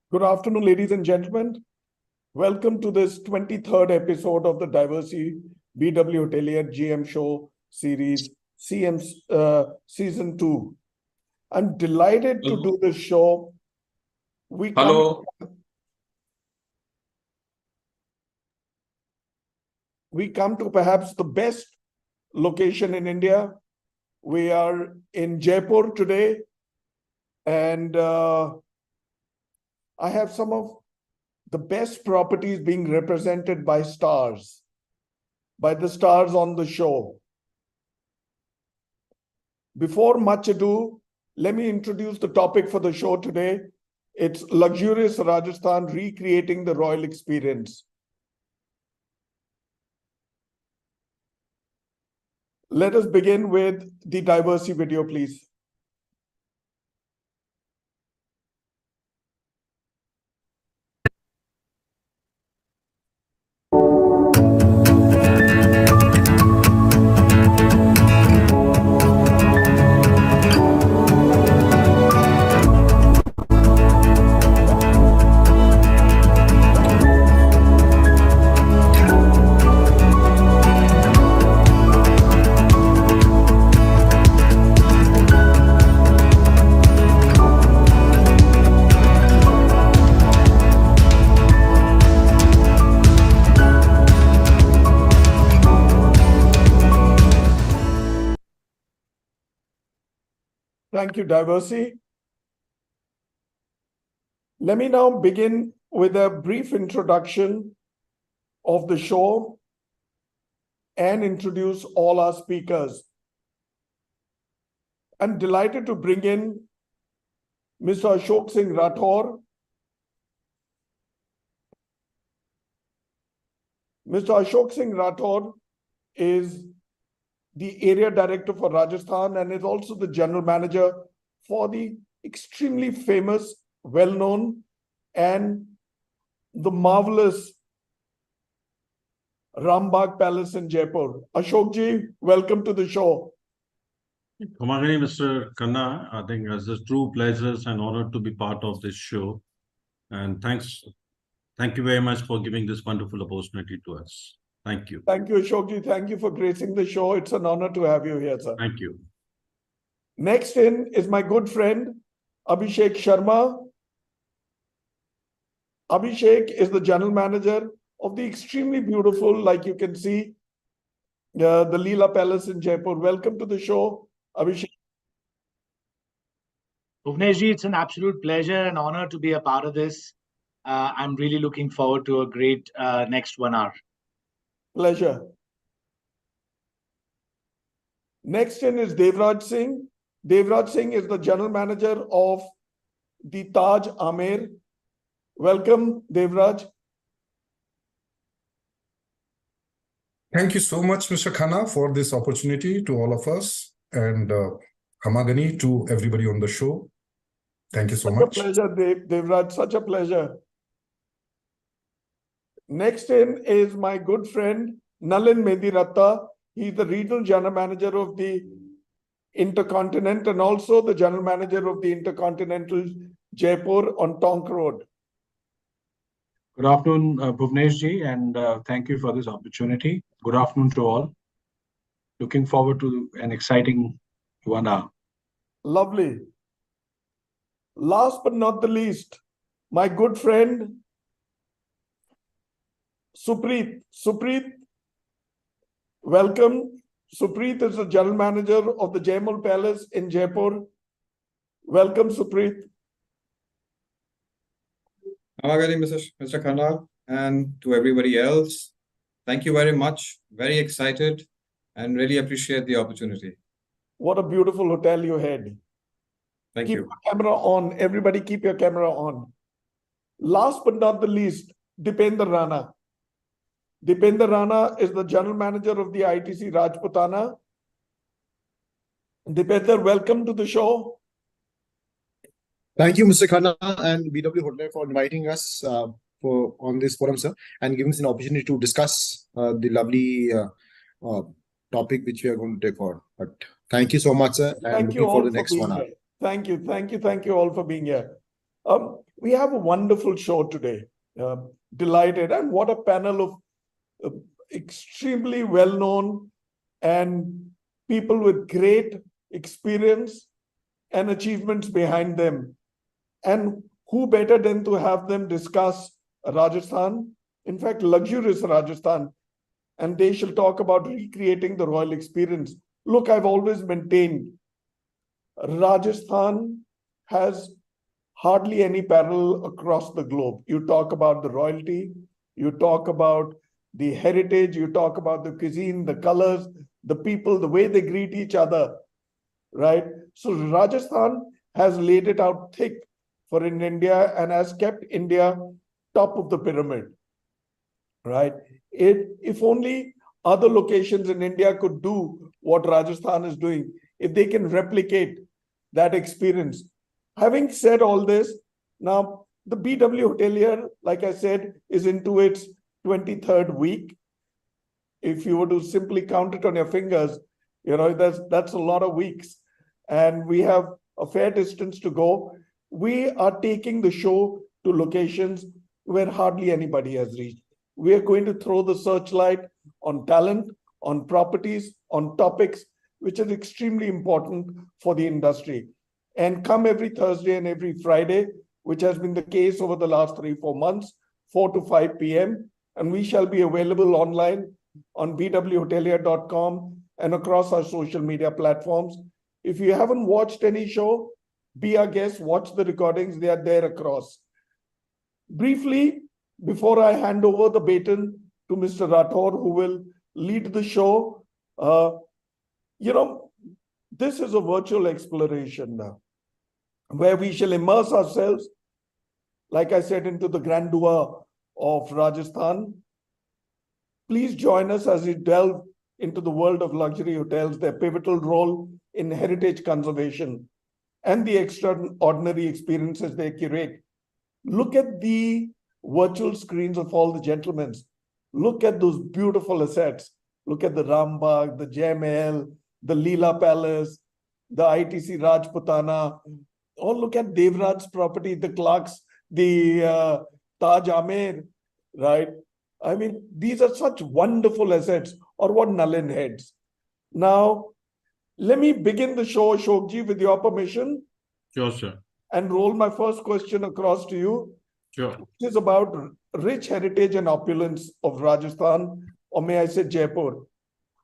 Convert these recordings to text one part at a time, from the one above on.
Good afternoon, ladies and gentlemen. Welcome to this 23rd episode of the Diversey BW HOTELIER GM Show Series CM Season 2. I'm delighted to do this show. We come to perhaps the best location in India. We are in Jaipur today, and I have some of the best properties being represented by stars, by the stars on the show. Before much ado, let me introduce the topic for the show today. It's luxurious Rajasthan recreating the royal experience. Let us begin with the Diversey video, please. Thank you, Diversey. Let me now begin with a brief introduction of the show and introduce all our speakers. I'm delighted to bring in Mr. Ashok Singh Rathore. Mr. Ashok Singh Rathore is the area director for Rajasthan and is also the general manager for the extremely famous, well-known, and the marvelous Rambagh Palace in Jaipur. Ashok ji, welcome to the show. Kamagani, Mr. Khanna, I think it's a true pleasure and honor to be part of this show. And thank you very much for giving this wonderful opportunity to us. Thank you. Thank you, Ashok ji. Thank you for gracing the show. It's an honor to have you here, sir. Thank you. Next in is my good friend, Abhishek Sharma. Abhishek is the general manager of the extremely beautiful, like you can see, the Leela Palace in Jaipur. Welcome to the show, Abhishek. Bhuvnesh ji, it's an absolute pleasure and honor to be a part of this. I'm really looking forward to a great next 1 hour. Pleasure. Next in is Devraj Singh. Devraj Singh is the general manager of the Taj Amer. Welcome, Devraj. Thank you so much, Mr. Khanna, for this opportunity to all of us, and Hamagani to everybody on the show. Thank you so much. Such a pleasure, Devraj. Such a pleasure. Next in is my good friend, Nalin Mediratta. He's the regional general manager of the Intercontinental and also the general manager of the Intercontinental Jaipur on Tonk Road. Good afternoon, Bhuvnesh ji, and thank you for this opportunity. Good afternoon to all. Looking forward to an exciting 1 hour. Lovely. Last but not the least, my good friend, Supreet. Supreet, welcome. Supreet is the general manager of the Jaimul Palace in Jaipur. Welcome, Supreet. Hamagani, Mr. Khanna, and to everybody else, thank you very much. Very excited and really appreciate the opportunity. What a beautiful hotel you had. Thank you. you. Keep your camera on. Everybody keep your camera on. Last but not the least, Dipender Rana. Dipender Rana is the general manager of the ITC Rajputana. Dipender, welcome to the show. Thank you, Mr. Khanna and BW HOTELIER for inviting us on this forum, sir, and giving us an opportunity to discuss the lovely topic which we are going to take forward. But thank you so much, sir, and looking forward to the next 1 hour. Thank you all for being here. We have a wonderful show today. Delighted, and what a panel of extremely well-known and people with great experience and achievements behind them. And who better than to have them discuss Rajasthan, in fact, luxurious Rajasthan, and they shall talk about recreating the royal experience. Look, I've always maintained Rajasthan has hardly any parallel across the globe. You talk about the royalty, you talk about the heritage, you talk about the cuisine, the colors, the people, the way they greet each other, right? So Rajasthan has laid it out thick for in India and has kept India top of the pyramid, right? If only other locations in India could do what Rajasthan is doing, if they can replicate that experience. Having said all this, now the BW Hotelier, like I said, is into its 23rd week. If you were to simply count it on your fingers, that's a lot of weeks. And we have a fair distance to go. We are taking the show to locations where hardly anybody has reached. We are going to throw the searchlight on talent, on properties, on topics, which is extremely important for the industry. And come every Thursday and every Friday, which has been the case over the last 3-4 months, 4 to 5 p.m. And we shall be available online on weBBlast.com and across our social media platforms. If you haven't watched any show, be our guest, watch the recordings, they are there across. Briefly, before I hand over the baton to Mr. Rathore, who will lead the show, this is a virtual exploration now, where we shall immerse ourselves, like I said, into the grandeur of Rajasthan. Please join us as we delve into the world of luxury hotels, their pivotal role in heritage conservation, and the extraordinary experiences they curate. Look at the virtual screens of all the gentlemen. Look at those beautiful assets. Look at the Rambagh, the Jai Mahal, the Leela Palace, the ITC Rajputana. Or look at Devraj's property, the Clarks, the Taj Amer, right? I mean, these are such wonderful assets, or what Nalin Heads. Now, let me begin the show, Ashokji, with your permission. Sure, sir. And roll my first question across to you. Sure. Which is about rich heritage and opulence of Rajasthan, or may I say Jaipur.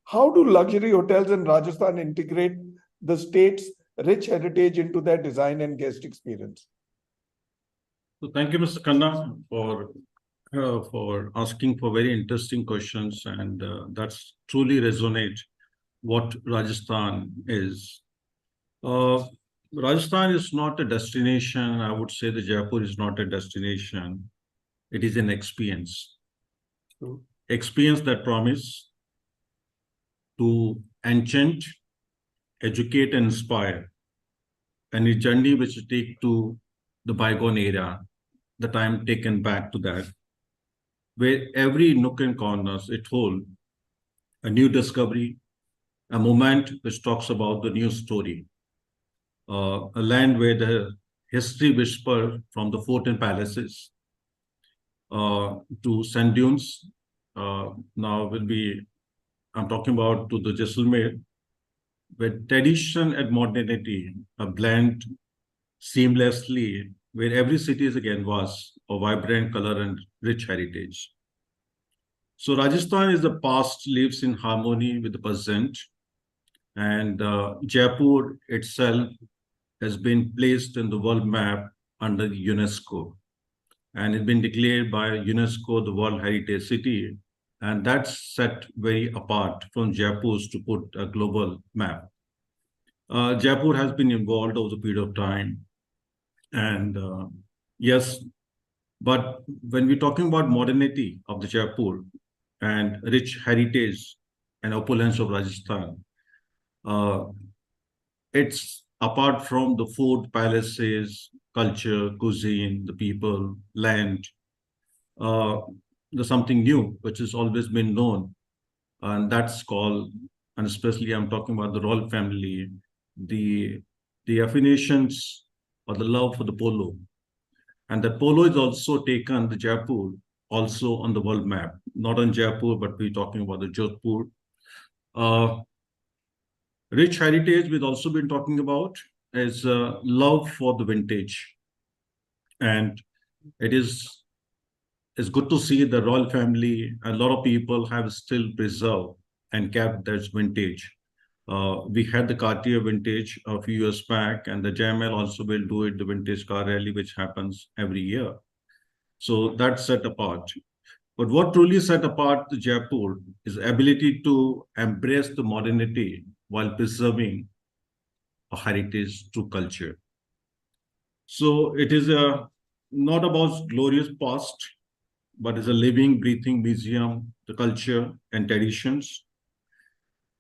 How do luxury hotels in Rajasthan integrate the state's rich heritage into their design and guest experience? So thank you, Mr. Khanna, for asking for very interesting questions, and that's truly resonate what Rajasthan is. Rajasthan is not a destination. I would say the Jaipur is not a destination. It is an experience. Experience that promise to enchant, educate, and inspire. And a journey which will take to the bygone era, the time taken back to that, where every nook and corners it holds a new discovery, a moment which talks about the new story. A land where the history whisper from the fort and palaces to sand dunes. Now I'm talking about to the Jaisalmer, where tradition and modernity are blend seamlessly, where every city is a canvas of vibrant color and rich heritage. So Rajasthan is the past lives in harmony with the present, and Jaipur itself has been placed in the world map under the UNESCO, and it's been declared by UNESCO the World Heritage City, and that's set very apart from Jaipur's to put a global map. Jaipur has been involved over the period of time, and yes, but when we're talking about modernity of the Jaipur and rich heritage and opulence of Rajasthan, it's apart from the fort, palaces, culture, cuisine, the people, land, there's something new which has always been known, and that's called, and especially I'm talking about the royal family, the affinations or the love for the polo. And that polo is also taken, the Jaipur, also on the world map. Not on Jaipur, but we're talking about the Jodhpur. Rich heritage we've also been talking about is love for the vintage. And it's good to see the royal family, a lot of people have still preserved and kept that vintage. We had the Cartier vintage a few years back, and the JML also will do it, the vintage car rally, which happens every year. So that's set apart. But what truly set apart the Jaipur is ability to embrace the modernity while preserving a heritage to culture. So it is not about glorious past, but is a living, breathing museum, the culture and traditions.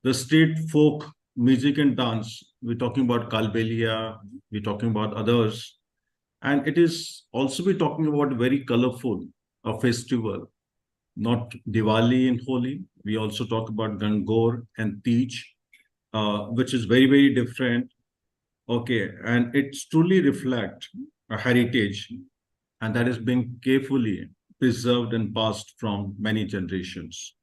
The street folk music and dance, we're talking about Kalbelia, we're talking about others. And it is also we're talking about very colorful, a festival, not Diwali and Holi. We also talk about Gangor and Teej, which is very, very different. Okay, and it's truly reflect a heritage, and that has been carefully preserved and passed from many generations.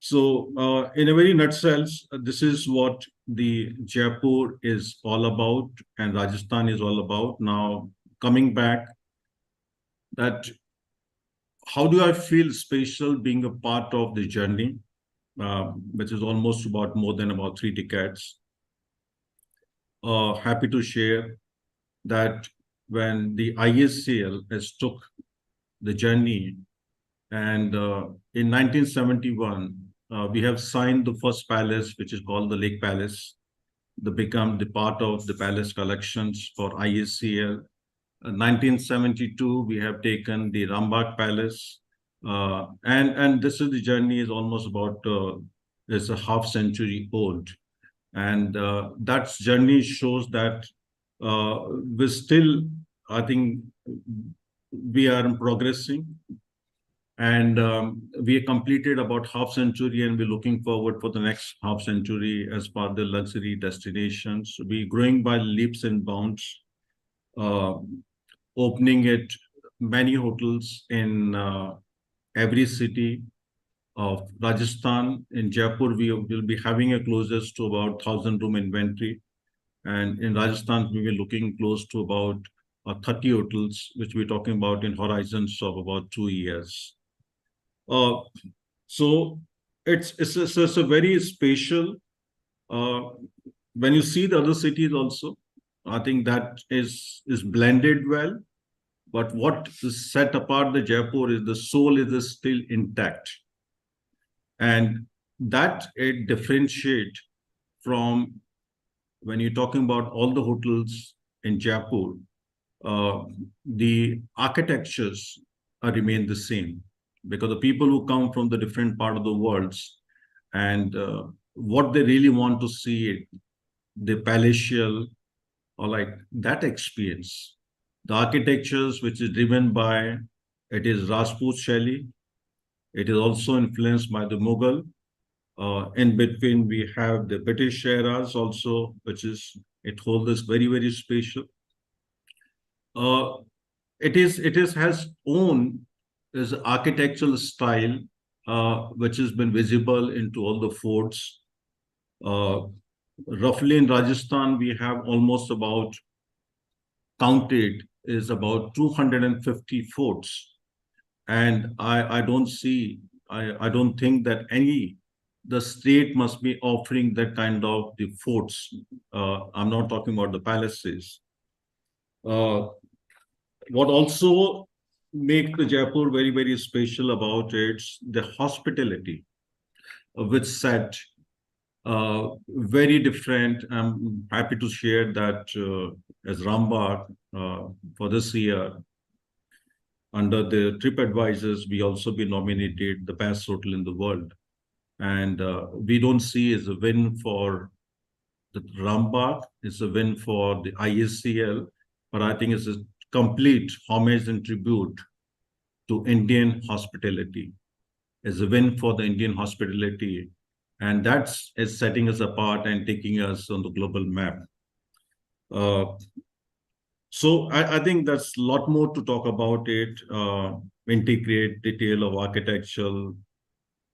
So, in a very nutshell, this is what the Jaipur is all about, and Rajasthan is all about. Now, coming back, that how do I feel special being a part of the journey, which is almost about more than about 3 decades. Happy to share that when the ISCL has took the journey, and in 1971, we have signed the first palace, which is called the Lake Palace, to become the part of the palace collections for ISCL. 1972, we have taken the Rambagh Palace, and this is the journey is almost about it's a half century old, and that journey shows that we're still, I think, we are progressing, and we completed about half century, and we're looking forward for the next half century as part of the luxury destinations. We're growing by leaps and bounds. Opening it many hotels in every city of Rajasthan. In Jaipur, we will be having a closest to about 1,000 room inventory. And in Rajasthan, we were looking close to about 30 hotels, which we're talking about in horizons of about 2 years. So it's a very spatial, when you see the other cities also, I think that is blended well. But what is set apart the Jaipur is the soul is still intact. And that it differentiates from when you're talking about all the hotels in Jaipur, the architectures remain the same, because the people who come from the different part of the world, and what they really want to see, the palatial or like that experience. The architectures, which is driven by, it is Rajput Shaili. It is also influenced by the Mughal. In between, we have the British eras also, which is, it holds this very, very special. It has own is architectural style, which has been visible into all the forts. Roughly in Rajasthan, we have almost about counted is about 250 forts. And I don't see, I don't think that the state must be offering that kind of the forts. I'm not talking about the palaces. What also makes the Jaipur very, very special about it's the hospitality, which set very different. I'm happy to share that as Rambagh for this year, under the TripAdvisors, we also be nominated the best hotel in the world. And we don't see as a win for the Rambagh, it's a win for the ISCL, but I think it's a complete homage and tribute to Indian hospitality. It's a win for the Indian hospitality. And that's is setting us apart and taking us on the global map. So I think that's a lot more to talk about it, integrate detail of architectural.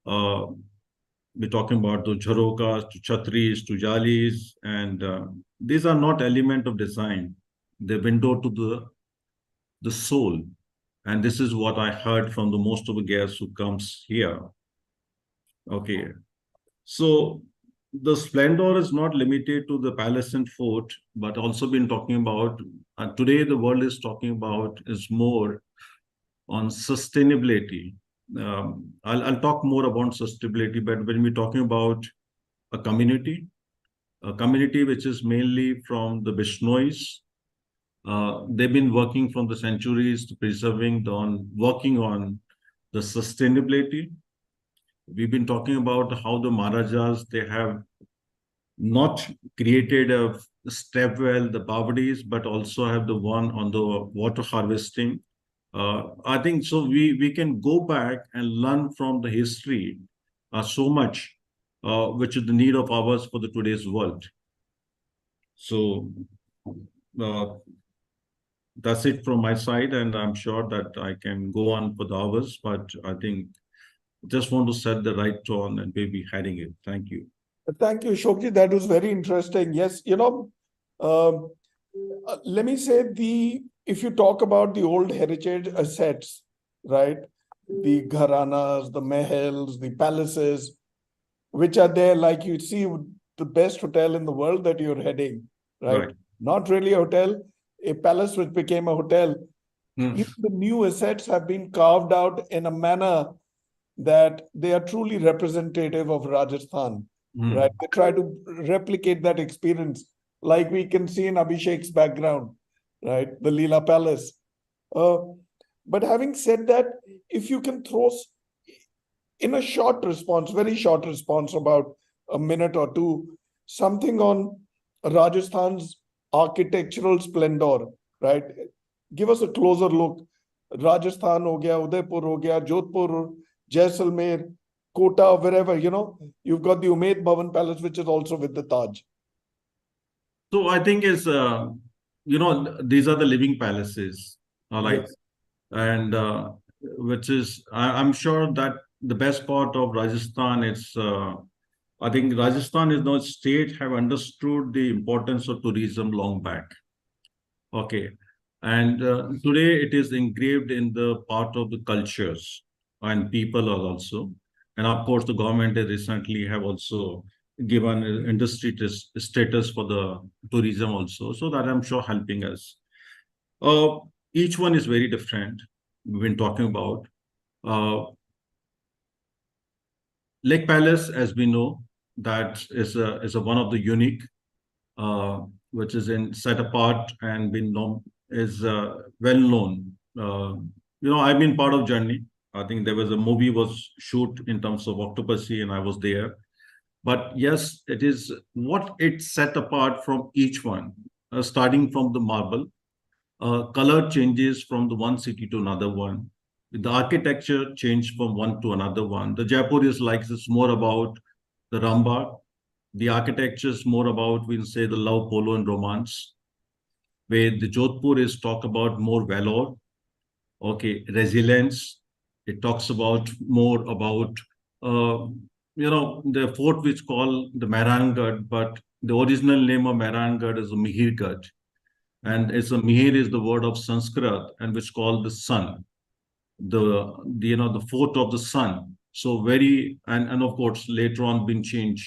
We're talking about the jharokas, to chhatris, to jalis, and these are not element of design. The window to the soul. And this is what I heard from the most of the guests who comes here. Okay. So the splendor is not limited to the palace and fort, but also been talking about, today the world is talking about is more on sustainability. I'll talk more about sustainability, but when we're talking about a community which is mainly from the Bishnois, they've been working from the centuries to working on the sustainability. We've been talking about how the Maharajas, they have not created a step well, the Bavadis, but also have the one on the water harvesting. I think so we can go back and learn from the history so much, which is the need of ours for the today's world. So that's it from my side, and I'm sure that I can go on for the hours, but I think just want to set the right tone and maybe heading it. Thank you. Thank you, Ashokji. That was very interesting. Yes, let me say if you talk about the old heritage assets, right? The gharanas, the mahals, the palaces, which are there, like you see the best hotel in the world that you're heading, right? Not really a hotel, a palace which became a hotel. Even the new assets have been carved out in a manner that they are truly representative of Rajasthan, right? They try to replicate that experience, like we can see in Abhishek's background, right? The Leela Palace. But having said that, if you can throw in a short response, very short response, about a minute or two, something on Rajasthan's architectural splendor, right? Give us a closer look. Rajasthan ho gaya, Udaipur ho gaya, Jodhpur, Jaisalmer, Kota, wherever, you've got the Umaid Bhavan Palace, which is also with the Taj. So I think these are the living palaces, Yes. and which is, I'm sure that the best part of Rajasthan is, I think Rajasthan is now state have understood the importance of tourism long back. Okay. And today it is engraved in the part of the cultures, and people are also. And of course, the government has recently have also given industry status for the tourism also. So that I'm sure helping us. Each one is very different. We've been talking about. Lake Palace, as we know, that is a one of the unique, which is set apart and is well known. I've been part of journey. I think there was a movie was shoot in terms of Octopussy, and I was there. But yes, it is what it set apart from each one, starting from the marble. Color changes from the one city to another one. The architecture changed from one to another one. The Jaipur is like it's more about the Rambagh. The architecture is more about, we'll say, the love, polo, and romance. Where the Jodhpur is talk about more valor, okay, resilience. It talks about more about, the fort which called the Mehrangarh, but the original name of Mehrangarh is Mihirgarh. And it's a Mihir is the word of Sanskrit, and which called the sun, the fort of the sun. So very, and of course later on been changed.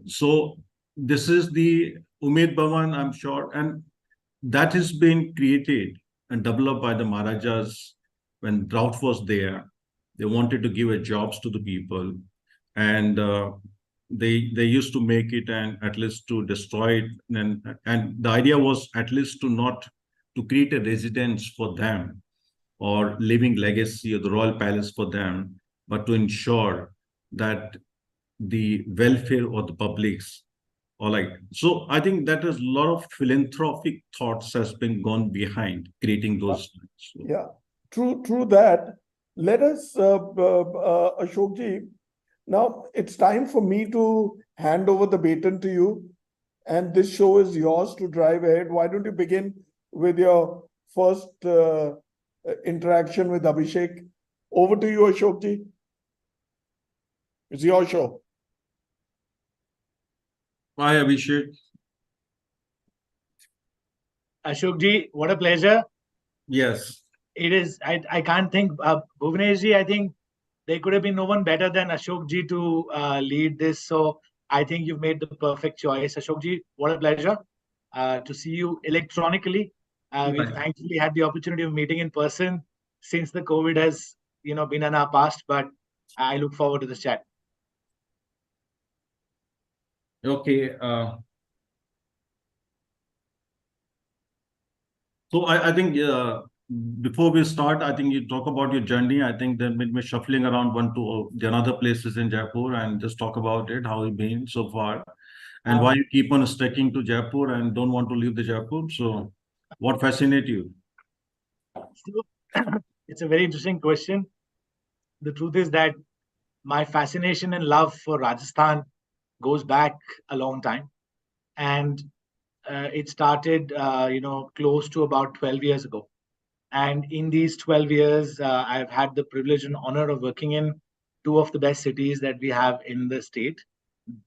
So this is the Umaid Bhavan, I'm sure, and that has been created and developed by the Maharajas when drought was there. They wanted to give jobs to the people, and they used to make it and at least to destroy it, and the idea was at least to create a residence for them or living legacy of the royal palace for them, but to ensure that the welfare of the publics. All right. So I think that is a lot of philanthropic thoughts has been gone behind creating those. Yeah, true that. Let us, Ashokji, now it's time for me to hand over the baton to you, and this show is yours to drive ahead. Why don't you begin with your first interaction with Abhishek. Over to you, Ashokji. It's your show. Hi, Abhishek. Ashokji, what a pleasure. Yes. It is. I can't think. Bhuvneshji, I think there could have been no one better than Ashokji to lead this. So I think you've made the perfect choice. Ashokji, what a pleasure to see you electronically. We've Right. thankfully had the opportunity of meeting in person since the COVID has, been in our past. But I look forward to this chat. Okay. So I think before we start, I think you talk about your journey. I think then we're shuffling around one to the another places in Jaipur and just talk about it, how you've been so far, and why you keep on sticking to Jaipur and don't want to leave the Jaipur. So what fascinates you? It's a very interesting question. The truth is that my fascination and love for Rajasthan goes back a long time. And it started, close to about 12 years ago. And in these 12 years, I've had the privilege and honor of working in two of the best cities that we have in the state.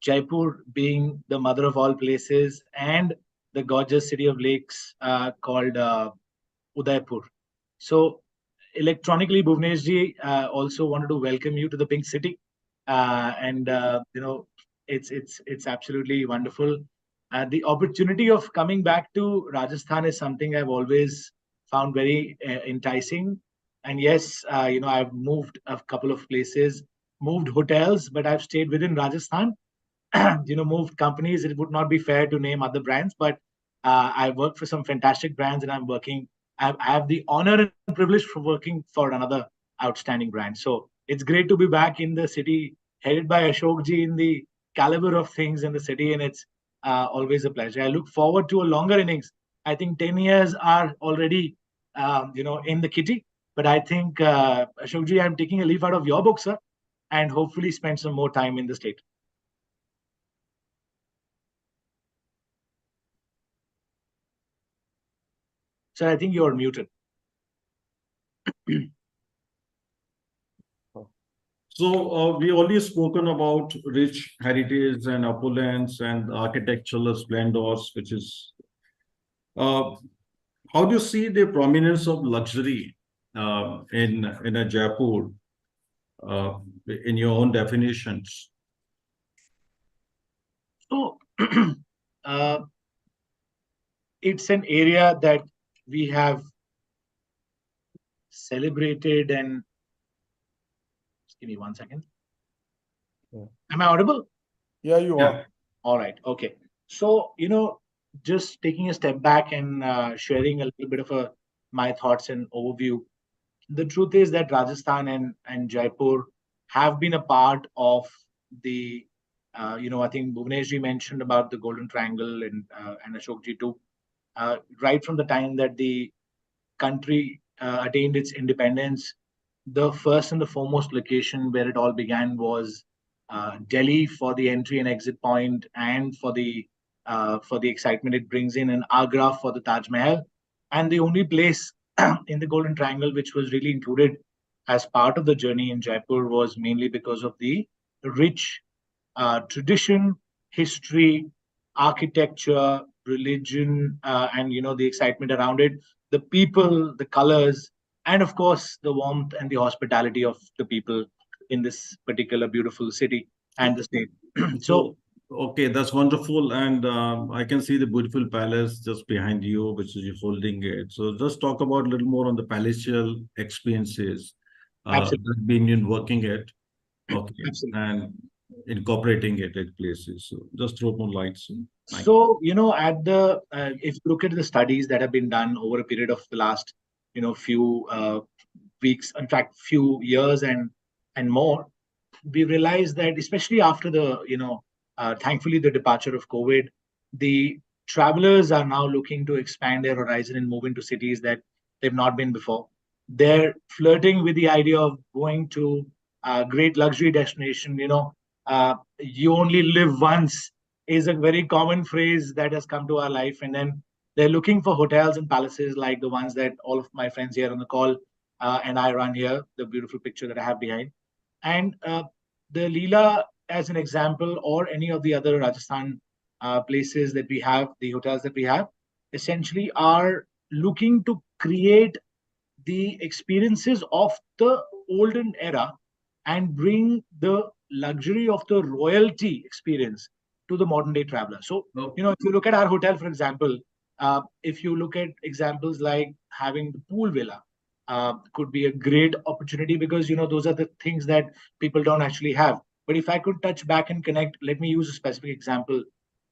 Jaipur being the mother of all places, and the gorgeous city of lakes called Udaipur. So, electronically, Bhuvneshji, also wanted to welcome you to the Pink City, and it's absolutely wonderful. The opportunity of coming back to Rajasthan is something I've always found very enticing. And yes, I've moved a couple of places, moved hotels, but I've stayed within Rajasthan. Moved companies. It would not be fair to name other brands, but I work for some fantastic brands, and I have the honor and privilege for working for another outstanding brand. So it's great to be back in the city, headed by Ashokji, in the caliber of things in the city, and it's always a pleasure. I look forward to a longer innings. I think 10 years are already, in the kitty. But I think, Ashokji, I'm taking a leaf out of your book, sir, and hopefully spend some more time in the state. Sir, I think you're muted. So we already spoken about rich heritage and opulence and architectural splendors, which is how do you see the prominence of luxury in a Jaipur in your own definitions? So it's an area that we have celebrated, and just give me 1 second. Yeah. Am I audible? Yeah, you are. All right. Okay. So, just taking a step back and sharing a little bit of my thoughts and overview. The truth is that Rajasthan and Jaipur have been a part of the, I think Bhuvneshji mentioned about the Golden Triangle, and Ashokji too. Right from the time that the country attained its independence, the first and the foremost location where it all began was Delhi for the entry and exit point, and for the excitement it brings in, and Agra for the Taj Mahal. And the only place in the Golden Triangle which was really included as part of the journey in Jaipur was mainly because of the rich tradition, history, architecture, religion, and the excitement around it, the people, the colors, and of course the warmth and the hospitality of the people in this particular beautiful city and the state. So, okay, that's wonderful, and I can see the beautiful palace just behind you, which is you holding it. So just talk about a little more on the palatial experiences that been in working it, okay, Absolutely. and incorporating it at places. So just throw more lights. So, at the if you look at the studies that have been done over a period of the last, few weeks, in fact, few years and more, we realized that especially after the, thankfully the departure of COVID, the travelers are now looking to expand their horizon and move into cities that they've not been before. They're flirting with the idea of going to a great luxury destination. You only live once is a very common phrase that has come to our life. And then They're looking for hotels and palaces like the ones that all of my friends here on the call and I run here, the beautiful picture that I have behind. And the Leela, as an example, or any of the other Rajasthan places that we have, the hotels that we have, essentially are looking to create the experiences of the olden era and bring the luxury of the royalty experience to the modern day traveler. So, if you look at our hotel, for example, if you look at examples like having the pool villa, could be a great opportunity because, those are the things that people don't actually have. But if I could touch back and connect, let me use a specific example.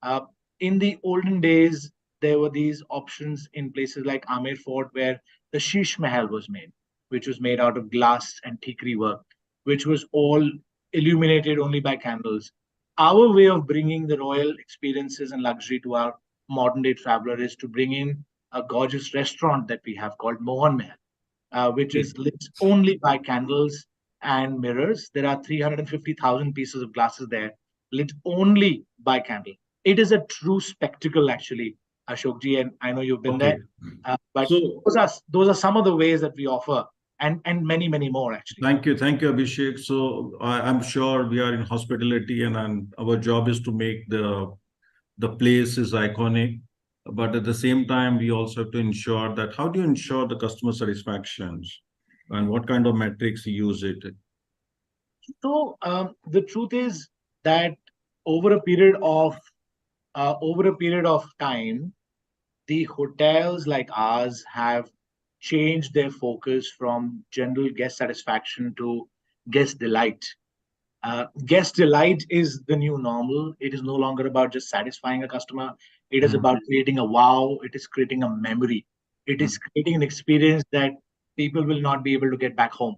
Uh, in the olden days, there were these options in places like Amer Fort where the Sheesh Mahal was made, which was made out of glass and tikri work, which was all illuminated only by candles. Our way of bringing the royal experiences and luxury to our modern day traveler is to bring in a gorgeous restaurant that we have called Mohan Mahal, which is lit only by candles and mirrors. There are 350,000 pieces of glasses there, lit only by candle. It is a true spectacle, actually, Ashokji, and I know you've been there. But So, those are some of the ways that we offer, and many, many more, actually. thank you, Abhishek. So I'm sure we are in hospitality, and our job is to make the place is iconic. But at the same time, we also have to ensure that how do you ensure the customer satisfaction, and what kind of metrics you use it? So the truth is that over a period of time, the hotels like ours have changed their focus from general guest satisfaction to guest delight. Guest delight is the new normal. It is no longer about just satisfying a customer. It is about creating a wow. It is creating a memory. It is creating an experience that people will not be able to get back home.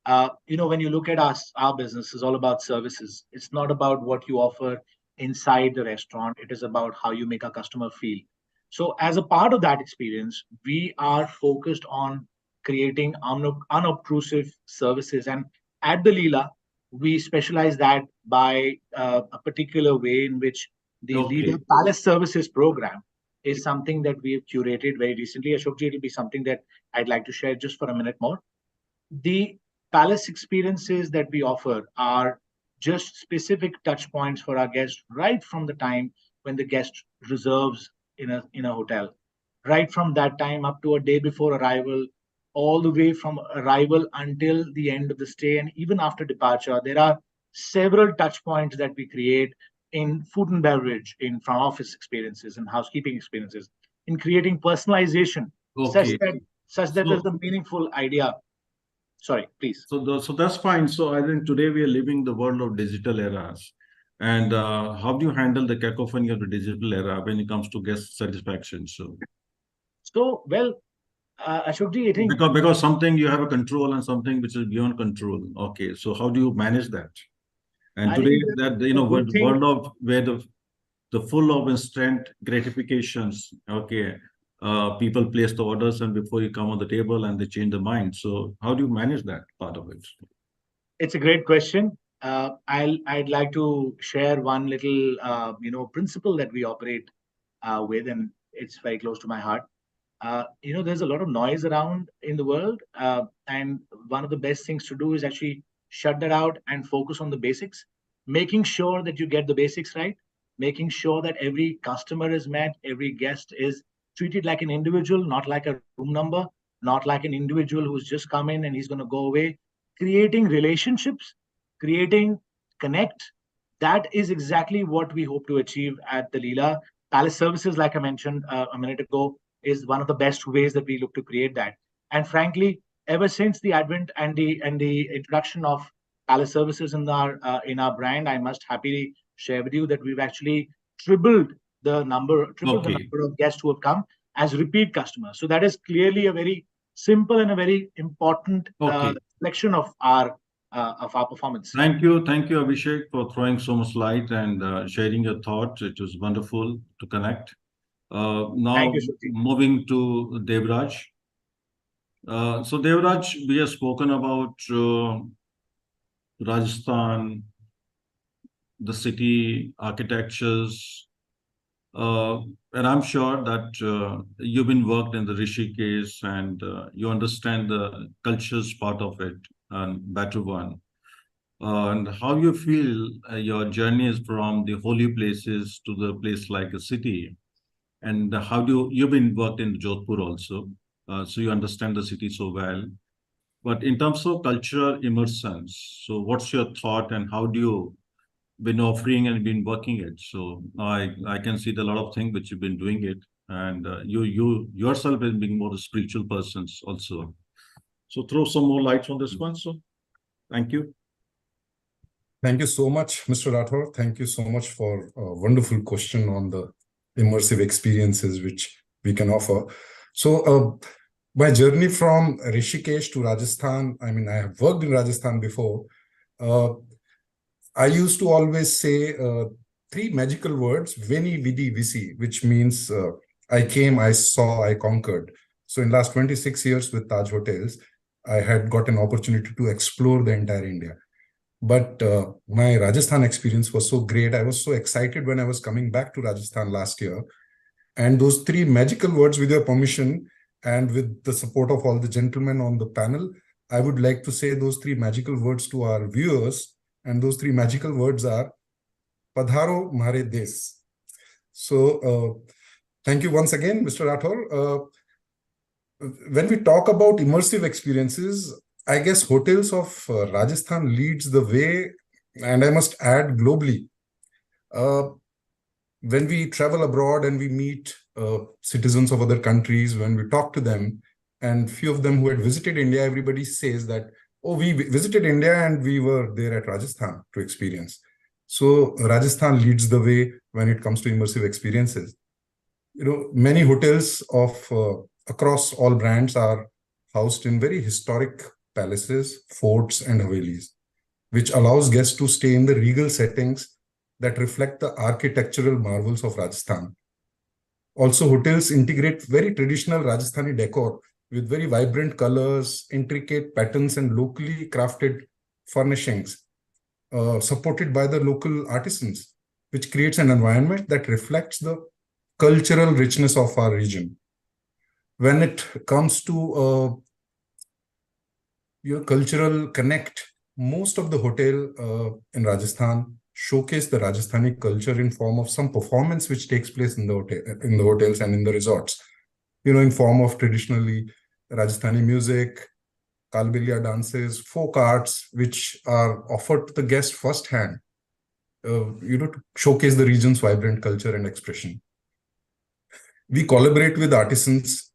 When you look at us, our business is all about services. It's not about what you offer inside the restaurant. It is about how you make a customer feel. So, as a part of that experience, we are focused on creating unobtrusive services. And at the Leela, we specialize that by a particular way in which the Leela Palace Services program is something that we have curated very recently. Ashokji, it will be something that I'd like to share just for a minute more. The palace experiences that we offer are just specific touch points for our guests right from the time when the guest reserves in a hotel, right from that time up to a day before arrival, all the way from arrival until the end of the stay, and even after departure. There are several touch points that we create in food and beverage, in front office experiences, and housekeeping experiences, in creating personalization such that there's a meaningful idea. Sorry, please. So that's fine. So I think today we are living the world of digital eras. And how do you handle the cacophony of the digital era when it comes to guest satisfaction? Well, Ashokji, I think because something you have a control and something which is beyond control. Okay, so how do you manage that? And today that world of where the full of instant gratifications. Okay, people place the orders and before you come on the table and they change their mind. So how do you manage that part of it? It's a great question. I'd like to share one little principle that we operate with, and it's very close to my heart. There's a lot of noise around in the world, and one of the best things to do is actually shut that out and focus on the basics, making sure that you get the basics right, making sure that every customer is met, every guest is treated like an individual, not like a room number, not like an individual who's just come in and he's going to go away. Creating relationships, creating connect. That is exactly what we hope to achieve at the Leela. Palace Services, like I mentioned a minute ago, is one of the best ways that we look to create that. And frankly, ever since the advent and the introduction of Palace Services in our brand, I must happily share with you that we've actually tripled the number of guests who have come as repeat customers. So that is clearly a very simple and a very important reflection of our performance. Thank you, Abhishek, for throwing so much light and sharing your thoughts. It was wonderful to connect. Now moving to Devraj. So Devraj, we have spoken about Rajasthan, the city architectures, And I'm sure that you've been worked in the Rishikesh and you understand the cultures part of it and better one. And how you feel your journey is from the holy places to the place like a city, and how do you've been worked in Jodhpur also, so you understand the city so well. But in terms of cultural immersion, so what's your thought and how do you been offering and been working it? So I can see the lot of things which you've been doing it, and you yourself has been more spiritual persons also. So throw some more lights on this one. So thank you. Thank you so much, Mr. Rathore. Thank you so much for a wonderful question on the immersive experiences which we can offer. So my journey from Rishikesh to Rajasthan, I mean, I have worked in Rajasthan before. I used to always say three magical words, Veni, Vidi, Visi, which means I came, I saw, I conquered. So in last 26 years with Taj Hotels, I had got an opportunity to explore the entire India. But my Rajasthan experience was so great. I was so excited when I was coming back to Rajasthan last year. And those three magical words, with your permission and with the support of all the gentlemen on the panel, I would like to say those three magical words to our viewers. And those three magical words are Padharo Mhare Des. So thank you once again, Mr. Rathore. When we talk about immersive experiences, I guess hotels of Rajasthan leads the way, and I must add globally. When we travel abroad and we meet citizens of other countries, when we talk to them, and few of them who had visited India, everybody says that, oh, we visited India and we were there at Rajasthan to experience. So Rajasthan leads the way when it comes to immersive experiences. You know, many hotels of across all brands are housed in very historic palaces, forts, and havelis, which allows guests to stay in the regal settings that reflect the architectural marvels of Rajasthan. Also, hotels integrate very traditional Rajasthani decor with very vibrant colors, intricate patterns, and locally crafted furnishings, supported by the local artisans, which creates an environment that reflects the cultural richness of our region. When it comes to your cultural connect, most of the hotel in Rajasthan showcase the Rajasthani culture in form of some performance which takes place in the hotels and in the resorts. You know, in form of traditionally Rajasthani music, Kalbelia dances, folk arts, which are offered to the guest firsthand, to showcase the region's vibrant culture and expression. We collaborate with artisans.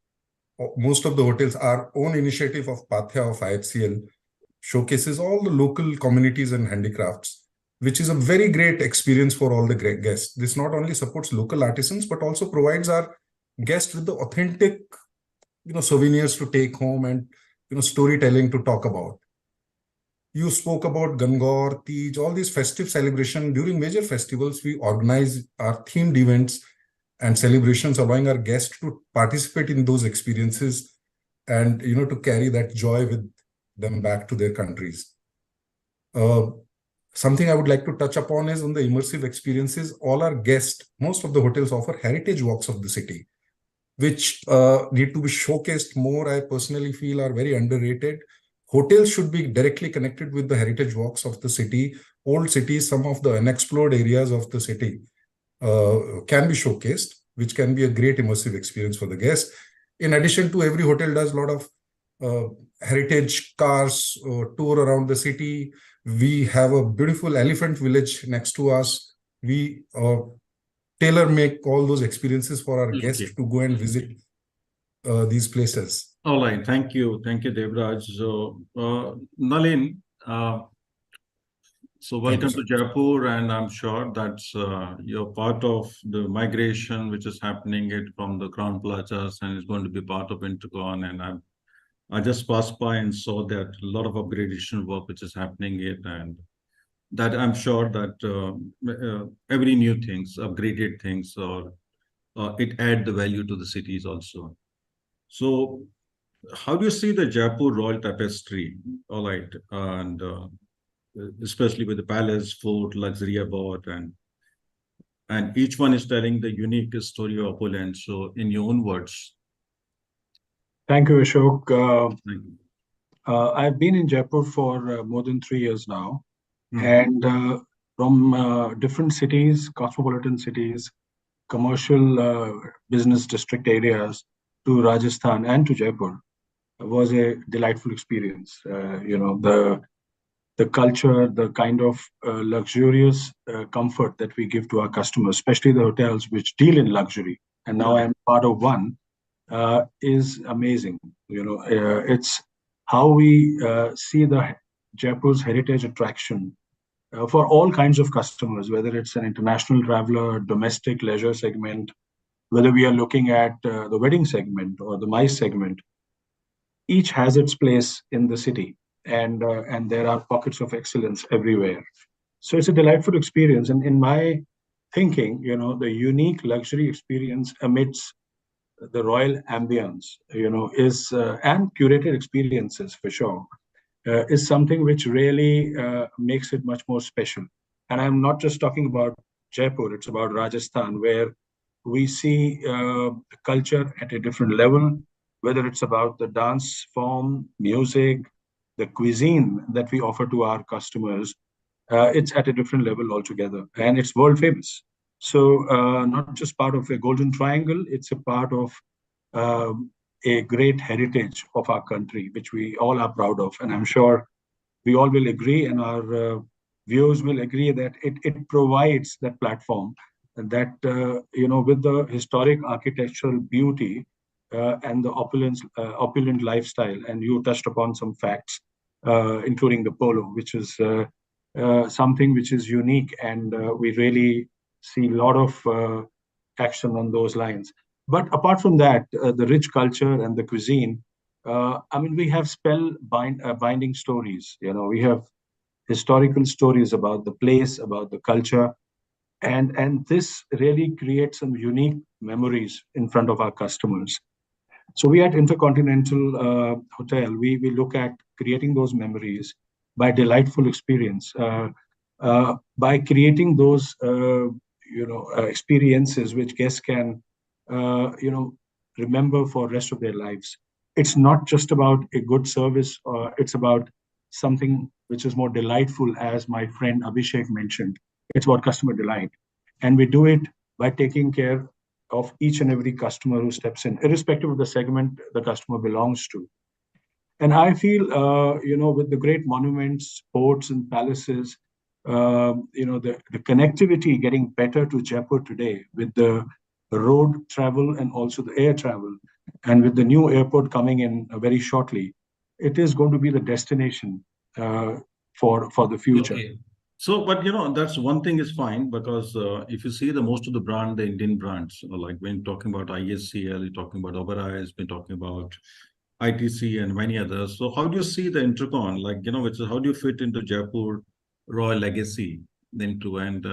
Most of the hotels, our own initiative of Pathya of IHCL, showcases all the local communities and handicrafts, which is a very great experience for all the guests. This not only supports local artisans, but also provides our guests with the authentic, souvenirs to take home and, storytelling to talk about. You spoke about Gangaur, Tej, all these festive celebrations. During major festivals, we organize our themed events and celebrations, allowing our guests to participate in those experiences and, to carry that joy with them back to their countries. Something I would like to touch upon is on the immersive experiences. All our guests, most of the hotels offer heritage walks of the city, which need to be showcased more. I personally feel are very underrated. Hotels should be directly connected with the heritage walks of the city. Old cities, some of the unexplored areas of the city can be showcased, which can be a great immersive experience for the guests. In addition to, every hotel does a lot of heritage cars tour around the city. We have a beautiful elephant village next to us. We tailor make all those experiences for our guests to go and visit these places. All right, thank you, Devraj. So Nalin, so welcome to Jaipur, and I'm sure that's you're part of the migration which is happening from the Crown Plazas and is going to be part of Intercon. And I just passed by and saw that a lot of upgradation work which is happening here, and that I'm sure that every new things, upgraded things, or it add the value to the cities also. So how do you see the Jaipur royal tapestry? All right, and especially with the palace, fort, luxury abode, and and each one is telling the unique story of Opulent. So in your own words. Thank you, Ashok. Thank you. I've been in Jaipur for more than 3 years now, Mhm. and from different cities, cosmopolitan cities, commercial business district areas to Rajasthan and to Jaipur was a delightful experience. The culture, the kind of luxurious comfort that we give to our customers, especially the hotels which deal in luxury, and now Yeah. I'm part of one, is amazing. It's how we see the Jaipur's heritage attraction for all kinds of customers, whether it's an international traveler, domestic leisure segment, whether we are looking at the wedding segment or the MICE segment. Each has its place in the city, and there are pockets of excellence everywhere. So it's a delightful experience, and in my thinking, the unique luxury experience amidst the royal ambience, is and curated experiences for sure, is something which really makes it much more special. And I'm not just talking about Jaipur; it's about Rajasthan, where we see culture at a different level, whether it's about the dance form, music, the cuisine that we offer to our customers. It's at a different level altogether, and it's world famous. So, not just part of a golden triangle, it's a part of a great heritage of our country, which we all are proud of. And I'm sure we all will agree, and our viewers will agree that it provides that platform that, with the historic architectural beauty and the opulent lifestyle. And you touched upon some facts, including the polo, which is something which is unique, and we really see a lot of action on those lines. But apart from that, the rich culture and the cuisine, we have binding stories. We have historical stories about the place, about the culture, and this really creates some unique memories in front of our customers. So we at Intercontinental Hotel, we look at creating those memories by delightful experience, by creating those experiences which guests can remember for rest of their lives. It's not just about a good service, or it's about something which is more delightful, as my friend Abhishek mentioned. It's about customer delight, and we do it by taking care of each and every customer who steps in, irrespective of the segment the customer belongs to. And I feel, with the great monuments, forts, and palaces, the connectivity getting better to Jaipur today with the road travel and also the air travel, and with the new airport coming in very shortly, it is going to be the destination for the future. Okay. So, but that's one thing is fine, because if you see the most of the Indian brands, like when talking about ISCL, you're talking about Oberoi, been talking about ITC and many others. So how do you see the Intercon, which is how do you fit into Jaipur Royal legacy into, and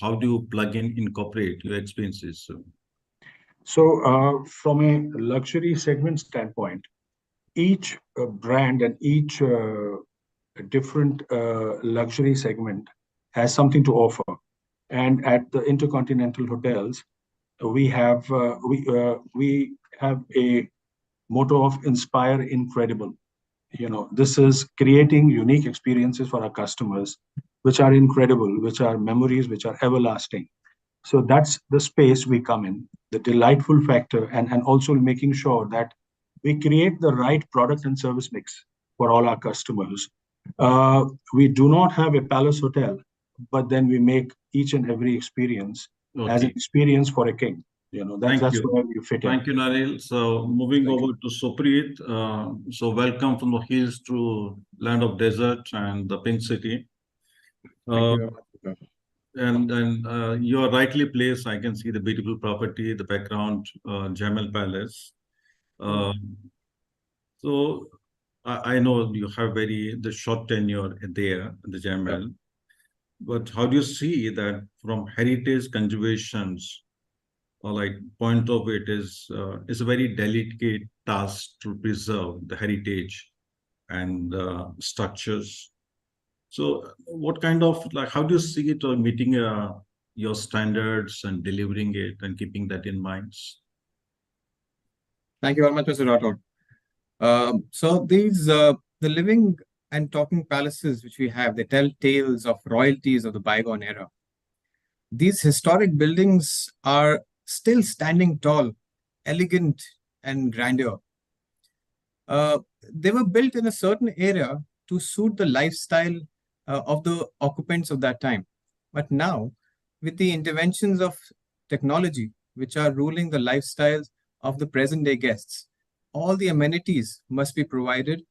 how do you incorporate your experiences? So from a luxury segment standpoint, each brand and each different luxury segment has something to offer. And at the Intercontinental Hotels, we have a motto of inspire incredible. This is creating unique experiences for our customers, which are incredible, which are memories, which are everlasting. So that's the space we come in, the delightful factor, and also making sure that we create the right product and service mix for all our customers. We do not have a palace hotel, but then we make each and every experience as an experience for a king. That's where you fit in. Thank you, Naril. So moving over to Supreet. So welcome from the hills to land of desert and the pink city. Thank you. And you are rightly placed. I can see the beautiful property, the background, Jamal Palace. So I know you have the short tenure there, the Jamal. But how do you see that from heritage conservations, or point of it is a very delicate task to preserve the heritage and structures. So what kind of how do you see it meeting your standards and delivering it and keeping that in mind? Thank you very much, Mr. Rathod. So these the living and talking palaces which we have, they tell tales of royalties of the bygone era. These historic buildings are still standing tall, elegant and grandeur. They were built in a certain area to suit the lifestyle of the occupants of that time. But now, with the interventions of technology, which are ruling the lifestyles of the present day guests, all the amenities must be provided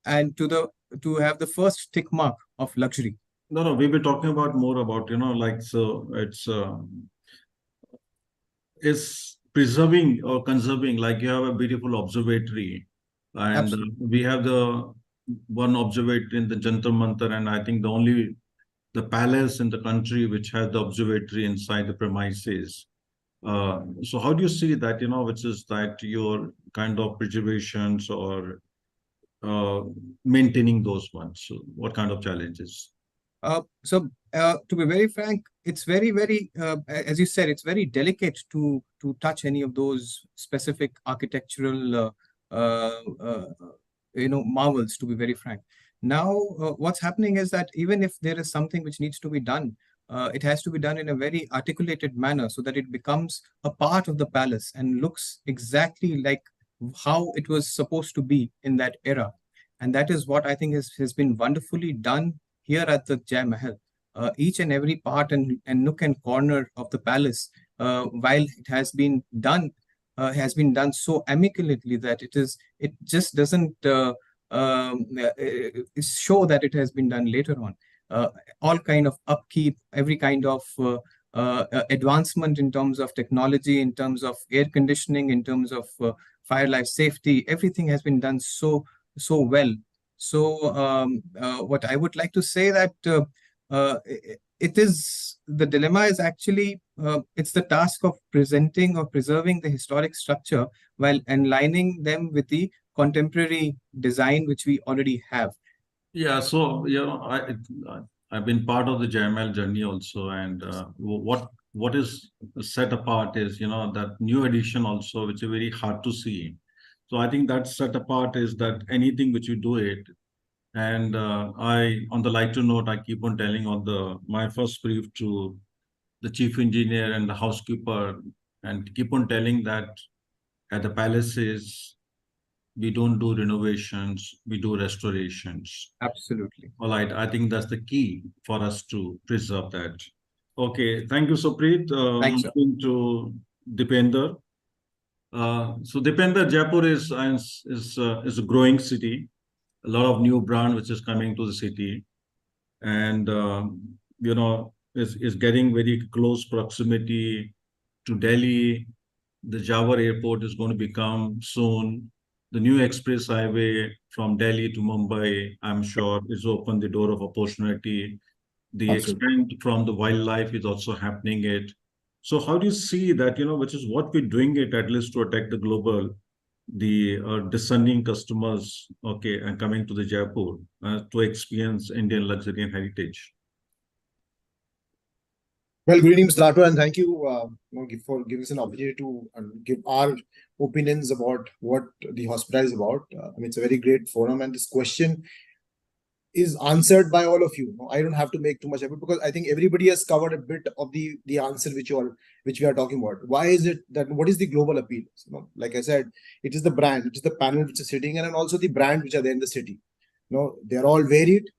and to have the first tick mark of luxury. No, we were talking about more about, it's preserving or conserving, like you have a beautiful observatory, and Absolutely. we have the one observatory in the Jantar Mantar, and I think the palace in the country which has the observatory inside the premises. So how do you see that, which is that your kind of preservations or maintaining those ones? So what kind of challenges? To be very frank, it's very, very, as you said, it's very delicate to touch any of those specific architectural, marvels, to be very frank. Now, what's happening is that even if there is something which needs to be done, it has to be done in a very articulated manner so that it becomes a part of the palace and looks exactly like how it was supposed to be in that era. And that is what I think has been wonderfully done here at the Jai Mahal. Each and every part and nook and corner of the palace, while it has been done so amicably that it just doesn't show that it has been done later on. All kind of upkeep, every kind of advancement in terms of technology, in terms of air conditioning, in terms of fire life safety, everything has been done so well. So what I would like to say that the dilemma is actually it's the task of presenting or preserving the historic structure while aligning them with the contemporary design which we already have. Yeah, so I've been part of the JML journey also, and what is set apart is that new edition also, which is very hard to see. So I think that set apart is that anything which you do it, and on the lighter note, I keep on telling my first brief to the chief engineer and the housekeeper, and keep on telling that at the palaces, we don't do renovations, we do restorations. Absolutely. All right, I think that's the key for us to preserve that. Okay, thank you, Supreet. Thanks, sir. Moving to Dipender. So Dipender, Jaipur is a growing city. A lot of new brand which is coming to the city, and is getting very close proximity to Delhi. The Jawar airport is going to become soon. The new express highway from Delhi to Mumbai, I'm sure, is open the door of opportunity. The expand from the wildlife is also happening it. So how do you see that, which is what we're doing it at least to attack the global, the discerning customers, okay, and coming to the Jaipur to experience Indian luxury and heritage? Well, good evening, Mr. Rathod, and thank you, for giving us an opportunity to give our opinions about what the hospital is about. It's a very great forum, and this question is answered by all of you. I don't have to make too much effort because I think everybody has covered a bit of the answer which we are talking about. Why is it that what is the global appeal? Like I said, it is the brand, it is the panel which is sitting, and also the brand which are there in the city. They're all varied,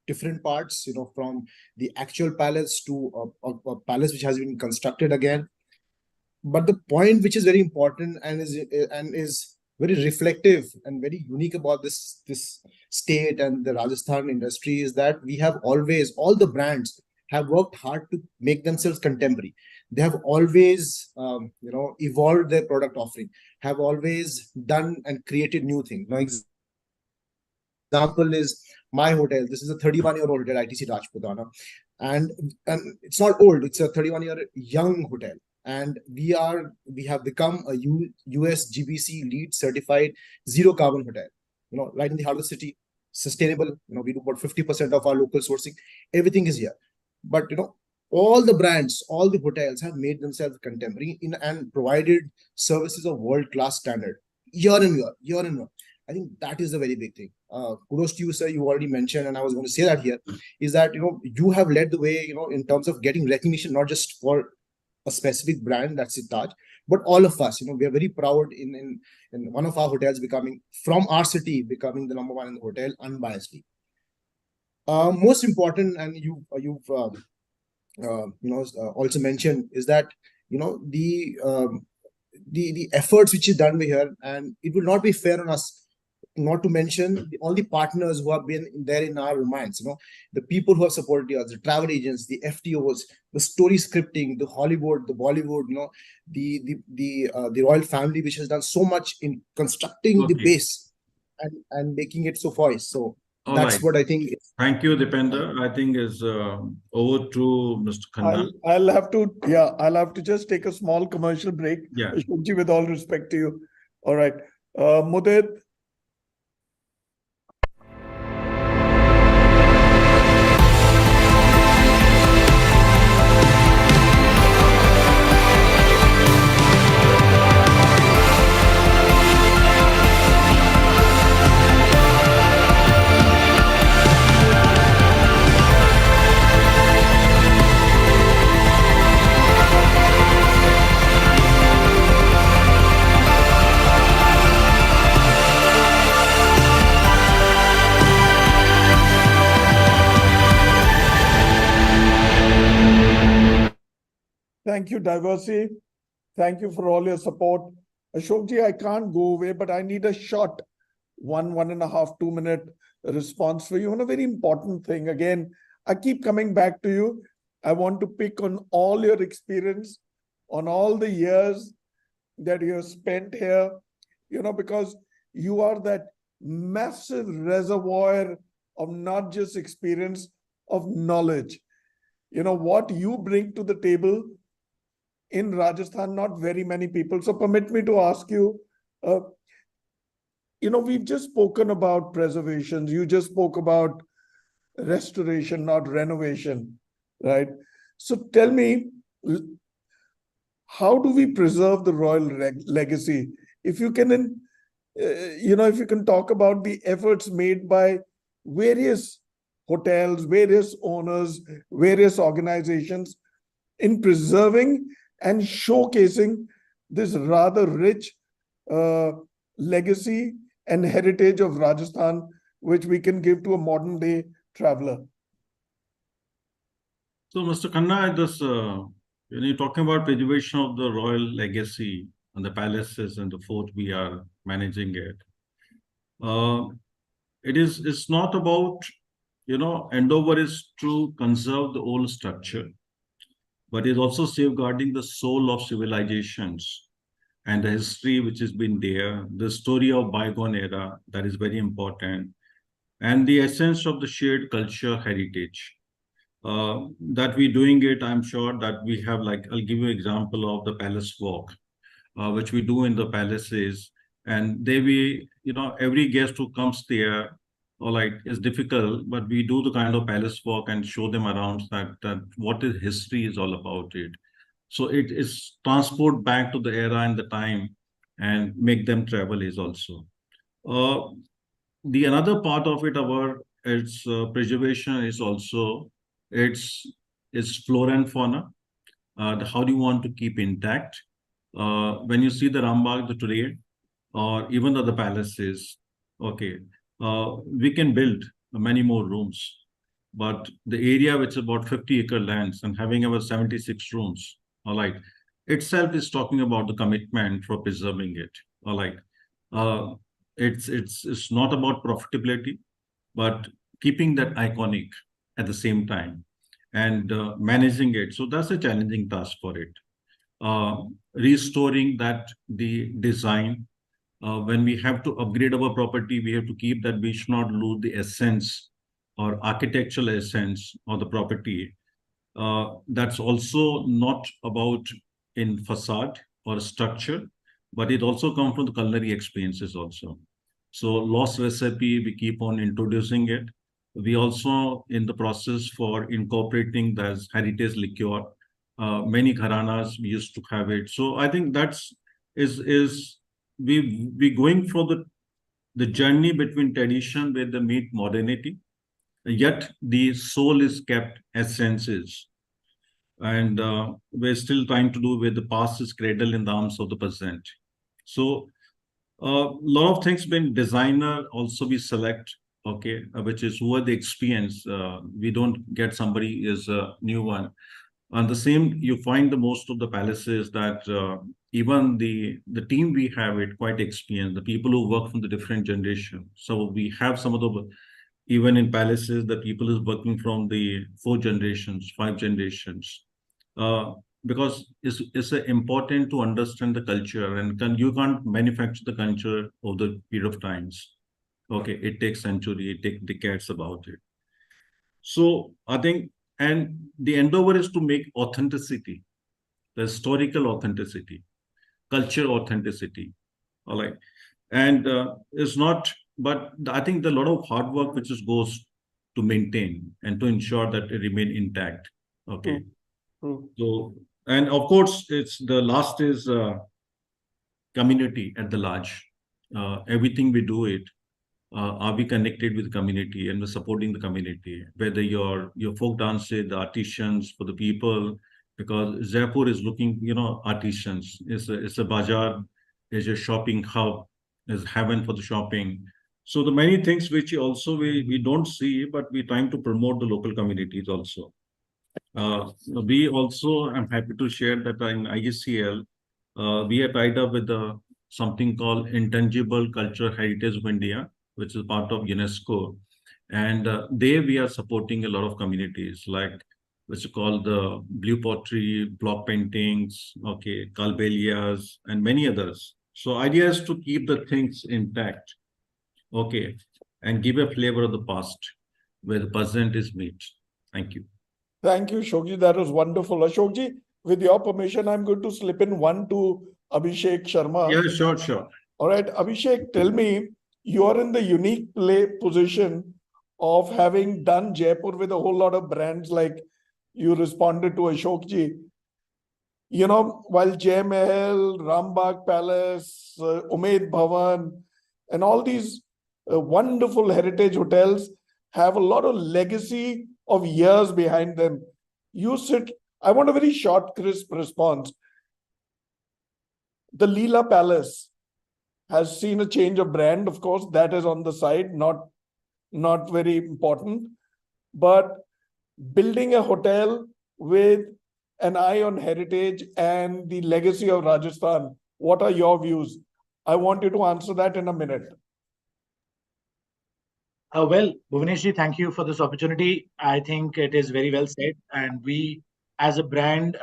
different parts. From the actual palace to a palace which has been constructed again. But the point which is very important and is very reflective and very unique about this state and the Rajasthan industry is that we have always, all the brands have worked hard to make themselves contemporary. They have always, evolved their product offering, have always done and created new things. Example is my hotel. This is a 31-year-old hotel, ITC Rajputana, and it's not old. It's a 31-year young hotel. And we have become a US GBC LEED certified zero carbon hotel, right in the heart of the city, sustainable. We do about 50% of our local sourcing. Everything is here. But, all the brands, all the hotels have made themselves contemporary and provided services of world-class standard year in year. I think that is a very big thing. Kudos to you, sir. You already mentioned, and I was going to say that here, is that you have led the way, in terms of getting recognition, not just for a specific brand, that's it, Taj, but all of us. We are very proud in one of our hotels becoming, from our city, becoming the #1 in the hotel unbiasedly. Most important, and you've also mentioned, is that the efforts which is done here, and it will not be fair on us not to mention all the partners who have been there in our minds. The people who have supported us, the travel agents, the FTOs, the story scripting, the Hollywood, the Bollywood, the royal family, which has done so much in constructing the base and making it so poised. So that's what I think. Thank you, Dipender. I think is over to Mr. Khanna. I'll have to just take a small commercial break. Yeah. Ashokji, with all respect to you. All right. Mudit. Thank you, Diversey. Thank you for all your support. Ashokji, I can't go away, but I need a short 1.5, 2 minute response for you on a very important thing. Again, I keep coming back to you. I want to pick on all your experience, on all the years that you have spent here, because you are that massive reservoir of not just experience, of knowledge. What you bring to the table in Rajasthan, not very many people. So permit me to ask you, we've just spoken about preservations. You just spoke about restoration, not renovation, right? So tell me, how do we preserve the royal legacy? If you can, if you can talk about the efforts made by various hotels, various owners, various organizations in preserving and showcasing this rather rich legacy and heritage of Rajasthan, which we can give to a modern day traveler. So, Mr. Khanna, when you're talking about preservation of the royal legacy and the palaces and the fort we are managing it, it's not about, endeavor is to conserve the old structure, but it's also safeguarding the soul of civilizations and the history which has been there, the story of bygone era, that is very important, and the essence of the shared culture heritage. That we're doing it, I'm sure that we have, I'll give you an example of the palace walk, which we do in the palaces. And every guest who comes there, is difficult, but we do the kind of palace walk and show them around that what is history is all about it. So it is transport back to the era and the time and make them travel is also. The another part of it, its preservation is also its flora and fauna. How do you want to keep intact? When you see the Rambagh today, or even the palaces, we can build many more rooms, but the area which is about 50-acre lands and having about 76 rooms, itself is talking about the commitment for preserving it. It's not about profitability, but keeping that iconic at the same time and managing it. So that's a challenging task for it. Restoring the design. When we have to upgrade our property, we have to keep that. We should not lose the essence or architectural essence of the property. That's also not about in facade or structure, but it also comes from the culinary experiences also. So lost recipe, we keep on introducing it. We also in the process for incorporating this heritage liqueur. Many gharanas we used to have it. So I think is we going for the journey between tradition with the meet modernity, yet the soul is kept essence is. And we're still trying to do with the past is cradled in the arms of the present. So a lot of things been designer also we select, okay, which is who are the experience. We don't get somebody is a new one. And the same, you find the most of the palaces that even the team we have it quite experienced, the people who work from the different generation. So we have some of the, even in palaces, the people is working from the 4 generations, 5 generations. Because it's important to understand the culture, and you can't manufacture the culture over the period of times. Okay, it takes century, it takes decades about it. So I think, and the endeavor is to make authenticity, the historical authenticity, culture authenticity. All right. And it's not, but I think the lot of hard work which just goes to maintain and to ensure that it remain intact. Okay. So, and of course, it's the last is community at the large. Everything we do it, are we connected with the community and we're supporting the community, whether your folk dances, the artisans, for the people, because Jaipur is looking, artisans. It's a bazaar, it's a shopping hub, is heaven for the shopping. So the many things which also we don't see, but we're trying to promote the local communities also. We also, I'm happy to share that in IECL, we are tied up with something called Intangible Cultural Heritage of India, which is part of UNESCO. And there we are supporting a lot of communities like which is called the blue pottery, block paintings, okay, kalbelias, and many others. So idea is to keep the things intact, okay, and give a flavor of the past where the present is meet. Thank you. Thank you, Ashokji. That was wonderful. Ashokji, with your permission, I'm going to slip in one to Abhishek Sharma. Yeah, sure. All right, Abhishek, tell me, you are in the unique position of having done Jaipur with a whole lot of brands, like you responded to Ashokji. While Jai Mahal, Rambagh Palace, Umaid Bhavan, and all these wonderful heritage hotels have a lot of legacy of years behind them. I want a very short, crisp response. The Leela Palace has seen a change of brand. Of course, that is on the side, not very important. But building a hotel with an eye on heritage and the legacy of Rajasthan, what are your views? I want you to answer that in a minute. Well, Bhuvaneshji, thank you for this opportunity. I think it is very well said. And we, as a brand,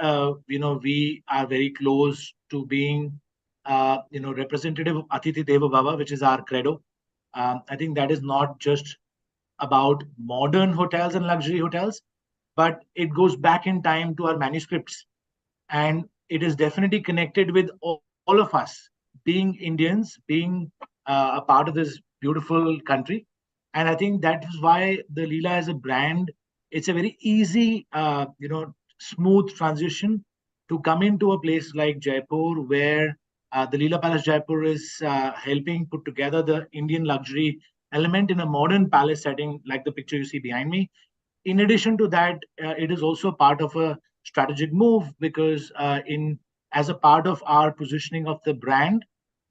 we are very close to being, representative of Atithi Deva Bhava, which is our credo. I think that is not just about modern hotels and luxury hotels, but it goes back in time to our manuscripts. And it is definitely connected with all of us, being Indians, being a part of this beautiful country. And I think that is why the Leela as a brand, it's a very easy, smooth transition to come into a place like Jaipur, where the Leela Palace Jaipur is helping put together the Indian luxury element in a modern palace setting, like the picture you see behind me. In addition to that, it is also part of a strategic move because as a part of our positioning of the brand,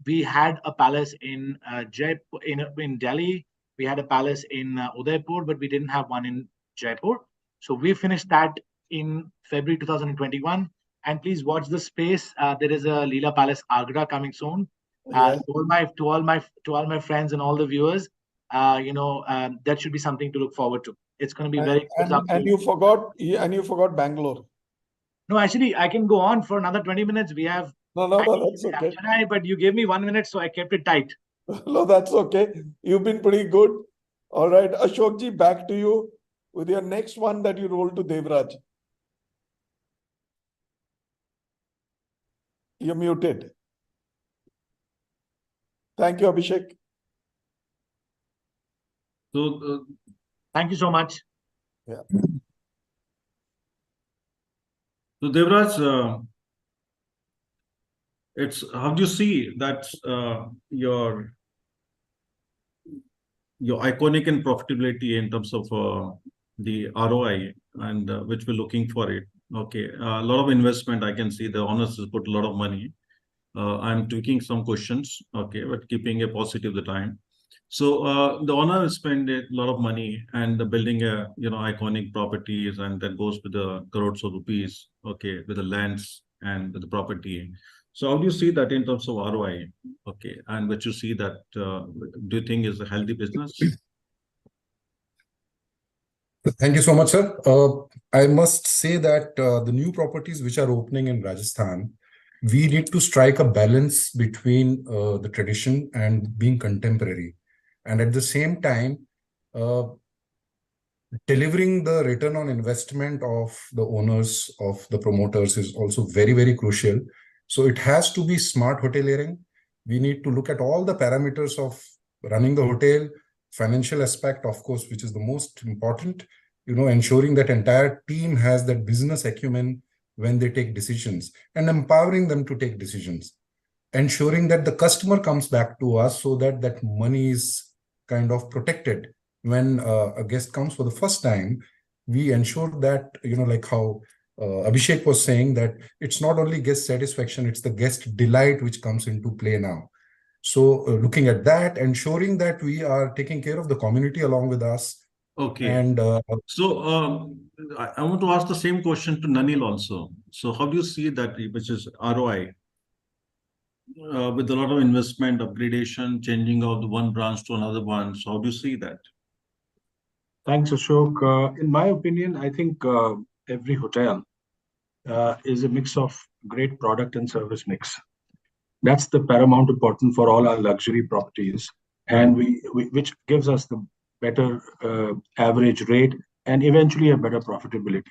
we had a palace in Jaipur, in Delhi. We had a palace in Udaipur, but we didn't have one in Jaipur. So we finished that in February 2021. And please watch the space. There is a Leela Palace Agra coming soon. Yes. To all my friends and all the viewers, that should be something to look forward to. It's going to be very close and you forgot Bangalore. No, actually, I can go on for another 20 minutes. We have No, that's okay. Chennai, but you gave me 1 minute, so I kept it tight. No, that's okay. You've been pretty good. All right, Ashokji, back to you with your next one that you roll to Devraj. You're muted. Thank you, Abhishek. So Thank you so much. Yeah. So Devraj, it's how do you see that your iconic and profitability in terms of the ROI and which we're looking for it. Okay, a lot of investment. I can see the owners has put a lot of money. I'm tweaking some questions. Okay, but keeping a positive the time. So the owner will spend a lot of money and building a iconic properties, and that goes with the crores of rupees. Okay, with the lands and with the property. So how do you see that in terms of ROI? Okay, and what you see that do you think is a healthy business? Thank you so much, sir. I must say that the new properties which are opening in Rajasthan, we need to strike a balance between the tradition and being contemporary. And at the same time, delivering the return on investment of the owners, of the promoters is also very, very crucial. So it has to be smart hoteliering. We need to look at all the parameters of running the hotel, financial aspect, of course, which is the most important, ensuring that entire team has that business acumen when they take decisions and empowering them to take decisions, ensuring that the customer comes back to us so that that money is kind of protected. When a guest comes for the first time, we ensure that, like how Abhishek was saying, that it's not only guest satisfaction, it's the guest delight which comes into play now. So looking at that, ensuring that we are taking care of the community along with us. Okay. And so I want to ask the same question to Nanil also. So how do you see that, which is ROI? With a lot of investment, upgradation, changing of the one branch to another one. So how do you see that? Thanks, Ashok. In my opinion, I think every hotel is a mix of great product and service mix. That's the paramount important for all our luxury properties, and which gives us the better average rate and eventually a better profitability.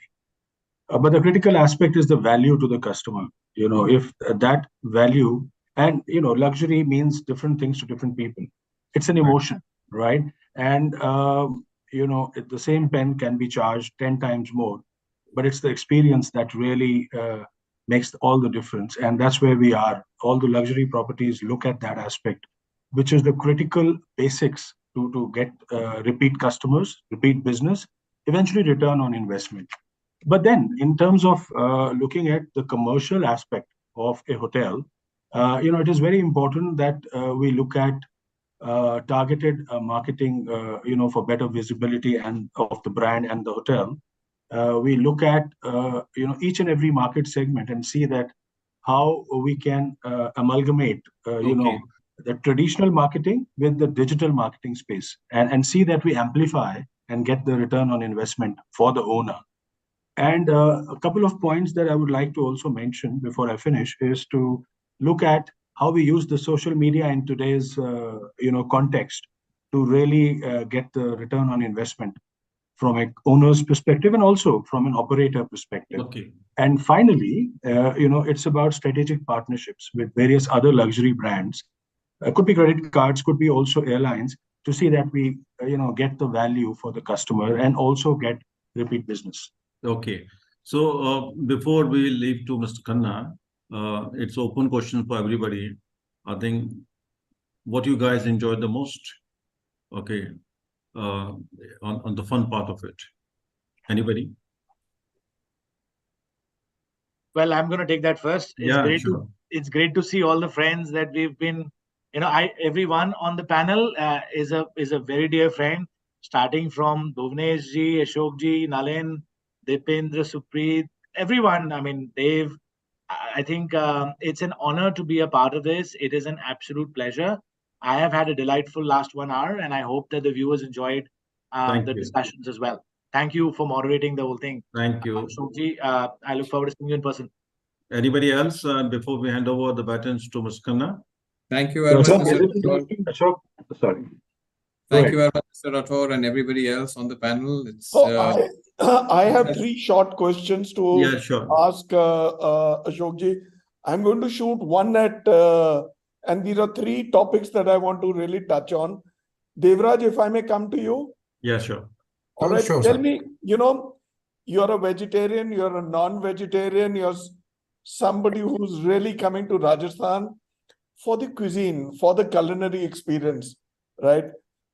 But the critical aspect is the value to the customer. If that value, and luxury means different things to different people. It's an emotion, right? And the same pen can be charged 10 times more, but it's the experience that really makes all the difference. And that's where we are. All the luxury properties look at that aspect, which is the critical basics to get repeat customers, repeat business, eventually return on investment. But then, in terms of looking at the commercial aspect of a hotel, it is very important that we look at targeted marketing, for better visibility and of the brand and the hotel. We look at each and every market segment and see that how we can amalgamate the traditional marketing with the digital marketing space, and see that we amplify and get the return on investment for the owner. And a couple of points that I would like to also mention before I finish is to look at how we use the social media in today's context to really get the return on investment from an owner's perspective and also from an operator perspective. Okay. And finally, it's about strategic partnerships with various other luxury brands. Could be credit cards, could be also airlines, to see that we get the value for the customer and also get repeat business. Okay. So before we leave to Mr. Khanna, it's open question for everybody. I think what you guys enjoyed the most, okay, on the fun part of it. Anybody? Well, I'm going to take that first. It's great to see all the friends that we've been. Everyone on the panel is a very dear friend, starting from Bhuvnesh ji, Ashok ji, Nalin, Dipendra, Supreet, everyone. I mean, Dave. I think it's an honor to be a part of this. It is an absolute pleasure. I have had a delightful last 1 hour, and I hope that the viewers enjoyed the discussions as well. Thank you for moderating the whole thing. Thank you. Ashok ji, I look forward to seeing you in person. Anybody else before we hand over the batons to Mr. Khanna? Thank you very much, Mr. Ashok, sorry. Thank you very much, Mr. Rathore, and everybody else on the panel. It's I have 3 short questions to ask Ashok ji. I'm going to shoot one at, and these are 3 topics that I want to really touch on. Devraj, if I may come to you. Yeah, sure. All right, Sure, tell sir. me, you're a vegetarian, you're a non-vegetarian, you're somebody who's really coming to Rajasthan for the cuisine, for the culinary experience, right?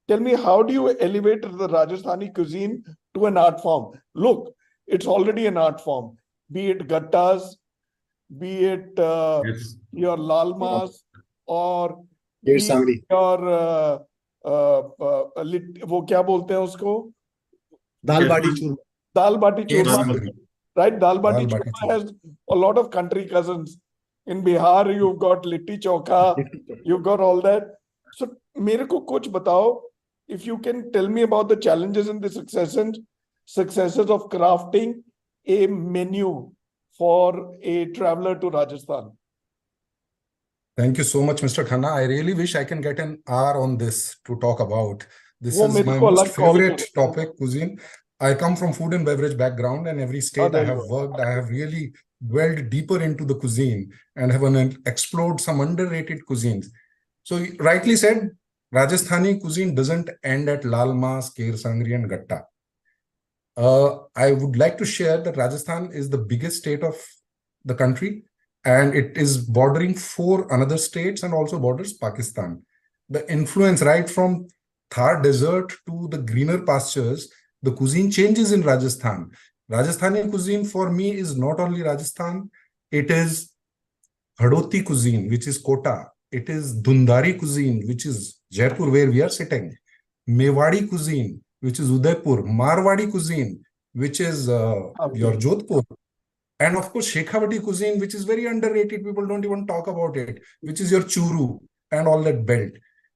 Tell me, how do you elevate the Rajasthani cuisine to an art form? Look, it's already an art form, be it gattas, be it Yes. your lalmas, or Kher be it sangri. your वो क्या बोलते हैं उसको, Dal Yes, bati ma'am. churma. dal bati Kher churma, sangri. right? Dal bati Dal bati churma churma. has a lot of country cousins. In Bihar, you've got litti chokha, you've got all that. So, मेरे को कुछ बताओ, if you can tell me about the challenges and the successes of crafting a menu for a traveler to Rajasthan. Thank you so much, Mr. Khanna. I really wish I can get an hour on this to talk about. This वो is मेरे my को most अलग call favorite करो. topic, cuisine. I come from food and beverage background, and every state I there you have go. worked, I have really dwelled deeper into the cuisine and have explored some underrated cuisines. So you rightly said, Rajasthani cuisine doesn't end at lal mas, kher sangri, and gatta. I would like to share that Rajasthan is the biggest state of the country, and it is bordering 4 another states and also borders Pakistan. The influence right from Thar Desert to the greener pastures, the cuisine changes in Rajasthan. Rajasthani cuisine for me is not only Rajasthan, it is Hadoti cuisine, which is Kota. It is Dhundari cuisine, which is Jaipur, where we are sitting. Mewadi cuisine, which is Udaipur. Marwadi cuisine, which is your Jodhpur. And of course, Shekhawati cuisine, which is very underrated. People don't even talk about it, which is your Churu and all that belt.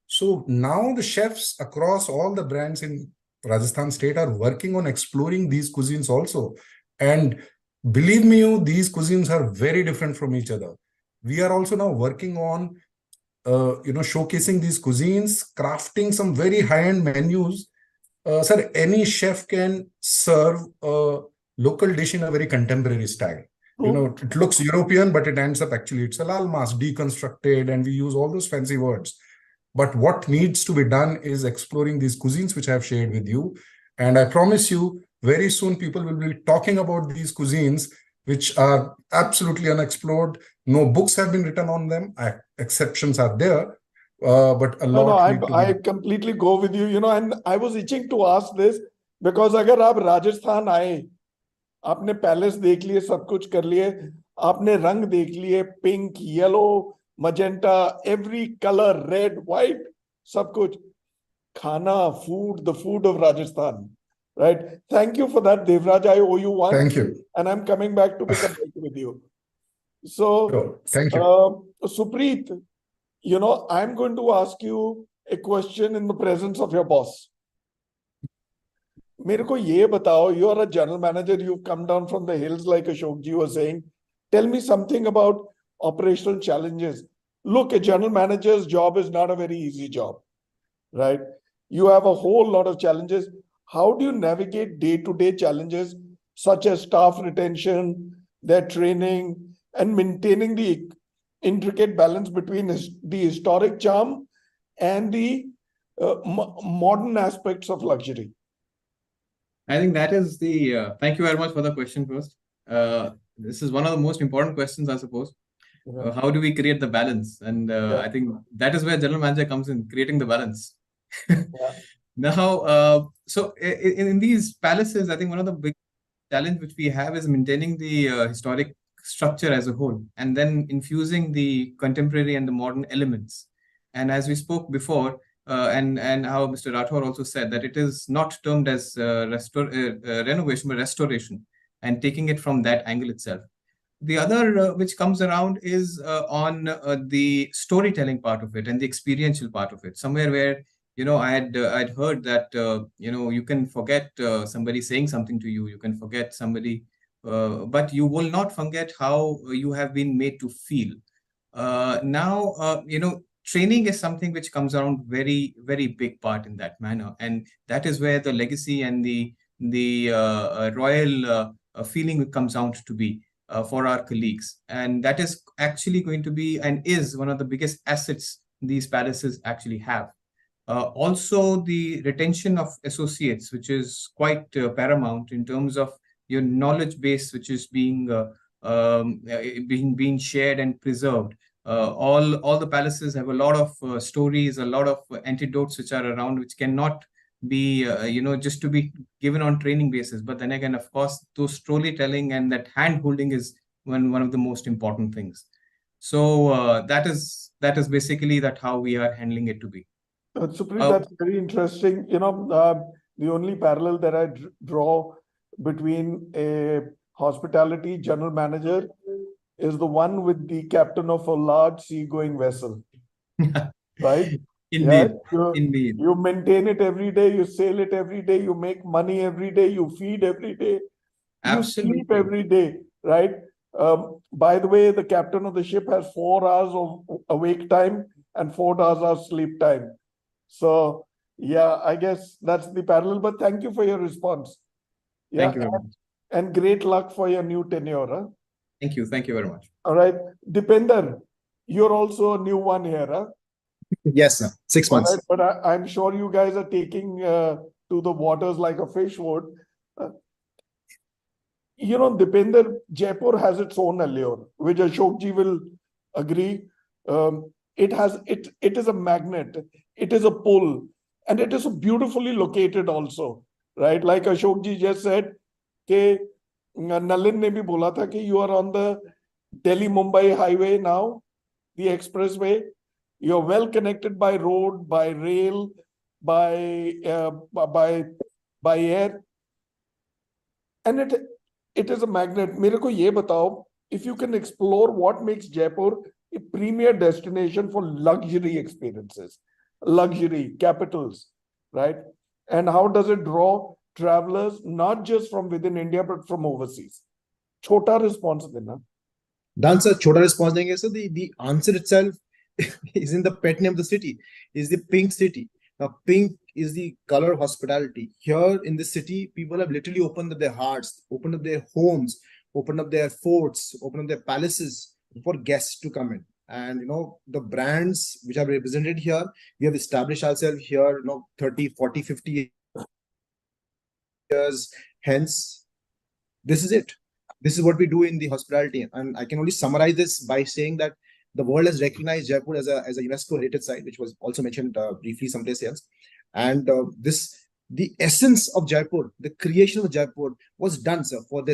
So now the chefs across all the brands in Rajasthan state are working on exploring these cuisines also. And believe me, these cuisines are very different from each other. We are also now working on, showcasing these cuisines, crafting some very high-end menus. Sir, any chef can serve a local dish in a very contemporary style. It looks European, but it ends up actually, it's a lal mas, deconstructed, and we use all those fancy words. But what needs to be done is exploring these cuisines, which I have shared with you. And I promise you, very soon people will be talking about these cuisines, which are absolutely unexplored. No books have been written on them. Exceptions are there, but a lot need to be. I completely go with you, and I was itching to ask this because अगर आप राजस्थान आए, आपने palace देख लिए, सब कुछ कर लिए, आपने रंग देख लिए, pink, yellow, magenta, every color, red, white, सब कुछ. Khana, food, the food of Rajasthan, right? Thank you for that, Devraj. I owe you one. Thank you. And I'm coming back to pick up with you. So, Sure. Thank you. Supreet, I'm going to ask you a question in the presence of your boss. मेरे को ये बताओ, you are a general manager, you've come down from the hills like Ashok ji was saying. Tell me something about operational challenges. Look, a general manager's job is not a very easy job, right? You have a whole lot of challenges. How do you navigate day-to-day challenges such as staff retention, their training, and maintaining the intricate balance between the historic charm and the modern aspects of luxury? I think that is the, thank you very much for the question first. This is one of the most important questions, I suppose. Yeah. How do we create the balance? And I think that is where general manager comes in, creating the balance. Now, so in these palaces, I think one of the big challenge which we have is maintaining the historic structure as a whole, and then infusing the contemporary and the modern elements. And as we spoke before, and how Mr. Rathore also said, that it is not termed as renovation, but restoration, and taking it from that angle itself. The other which comes around is on the storytelling part of it and the experiential part of it. Somewhere where, I'd heard that, you can forget somebody saying something to you, you can forget somebody, but you will not forget how you have been made to feel. Now, training is something which comes around very, very big part in that manner. And that is where the legacy and the royal feeling comes out to be for our colleagues. And that is actually going to be and is one of the biggest assets these palaces actually have. Also, the retention of associates, which is quite paramount in terms of your knowledge base, which is being shared and preserved. All the palaces have a lot of stories, a lot of anecdotes which are around, which cannot be just to be given on training basis. But then again, of course, those storytelling and that hand holding is one of the most important things. So that is basically that how we are handling it to be. Supreet, that's very interesting. The only parallel that I draw between a hospitality general manager is the one with the captain of a large sea-going vessel, right? Indeed, Yeah, indeed. you maintain it every day, you sail it every day, you make money every day, you feed every day, you sleep Absolutely. every day, right? By the way, the captain of the ship has 4 hours of awake time and 4 hours of sleep time. So, yeah, I guess that's the parallel. But thank you for your response. Yeah, Thank you very much. and great luck for your new tenure. Huh? Thank you. Thank you very much. All right. Dipender, you're also a new one here. Huh? Yes, sir. 6 All months. right, but I'm sure you guys are taking to the waters like a fish would. Dipender, Jaipur has its own allure, which Ashokji will agree. It is a magnet, it is a pull, and it is beautifully located also, right? Like Ashokji just said, कि Nalin ने भी बोला था कि you are on the Delhi-Mumbai highway now, the expressway. You're well connected by road, by rail, by air, and it is a magnet. मेरे को ये बताओ, if you can explore what makes Jaipur a premier destination for luxury experiences, luxury capitals, right? And how does it draw travelers not just from within India but from overseas? छोटा response देना. Done, sir. Chota response देंगे, sir. The answer itself is in the pet name of the city, is the pink city. Now, pink is the color of hospitality. Here in the city, people have literally opened up their hearts, opened up their homes, opened up their forts, opened up their palaces for guests to come in. And the brands which are represented here, we have established ourselves here 30, 40, 50 years hence. This is it. This is what we do in the hospitality. And I can only summarize this by saying that the world has recognized Jaipur as a UNESCO heritage site, which was also mentioned briefly someplace else. And the essence of Jaipur, the creation of Jaipur was done, sir, for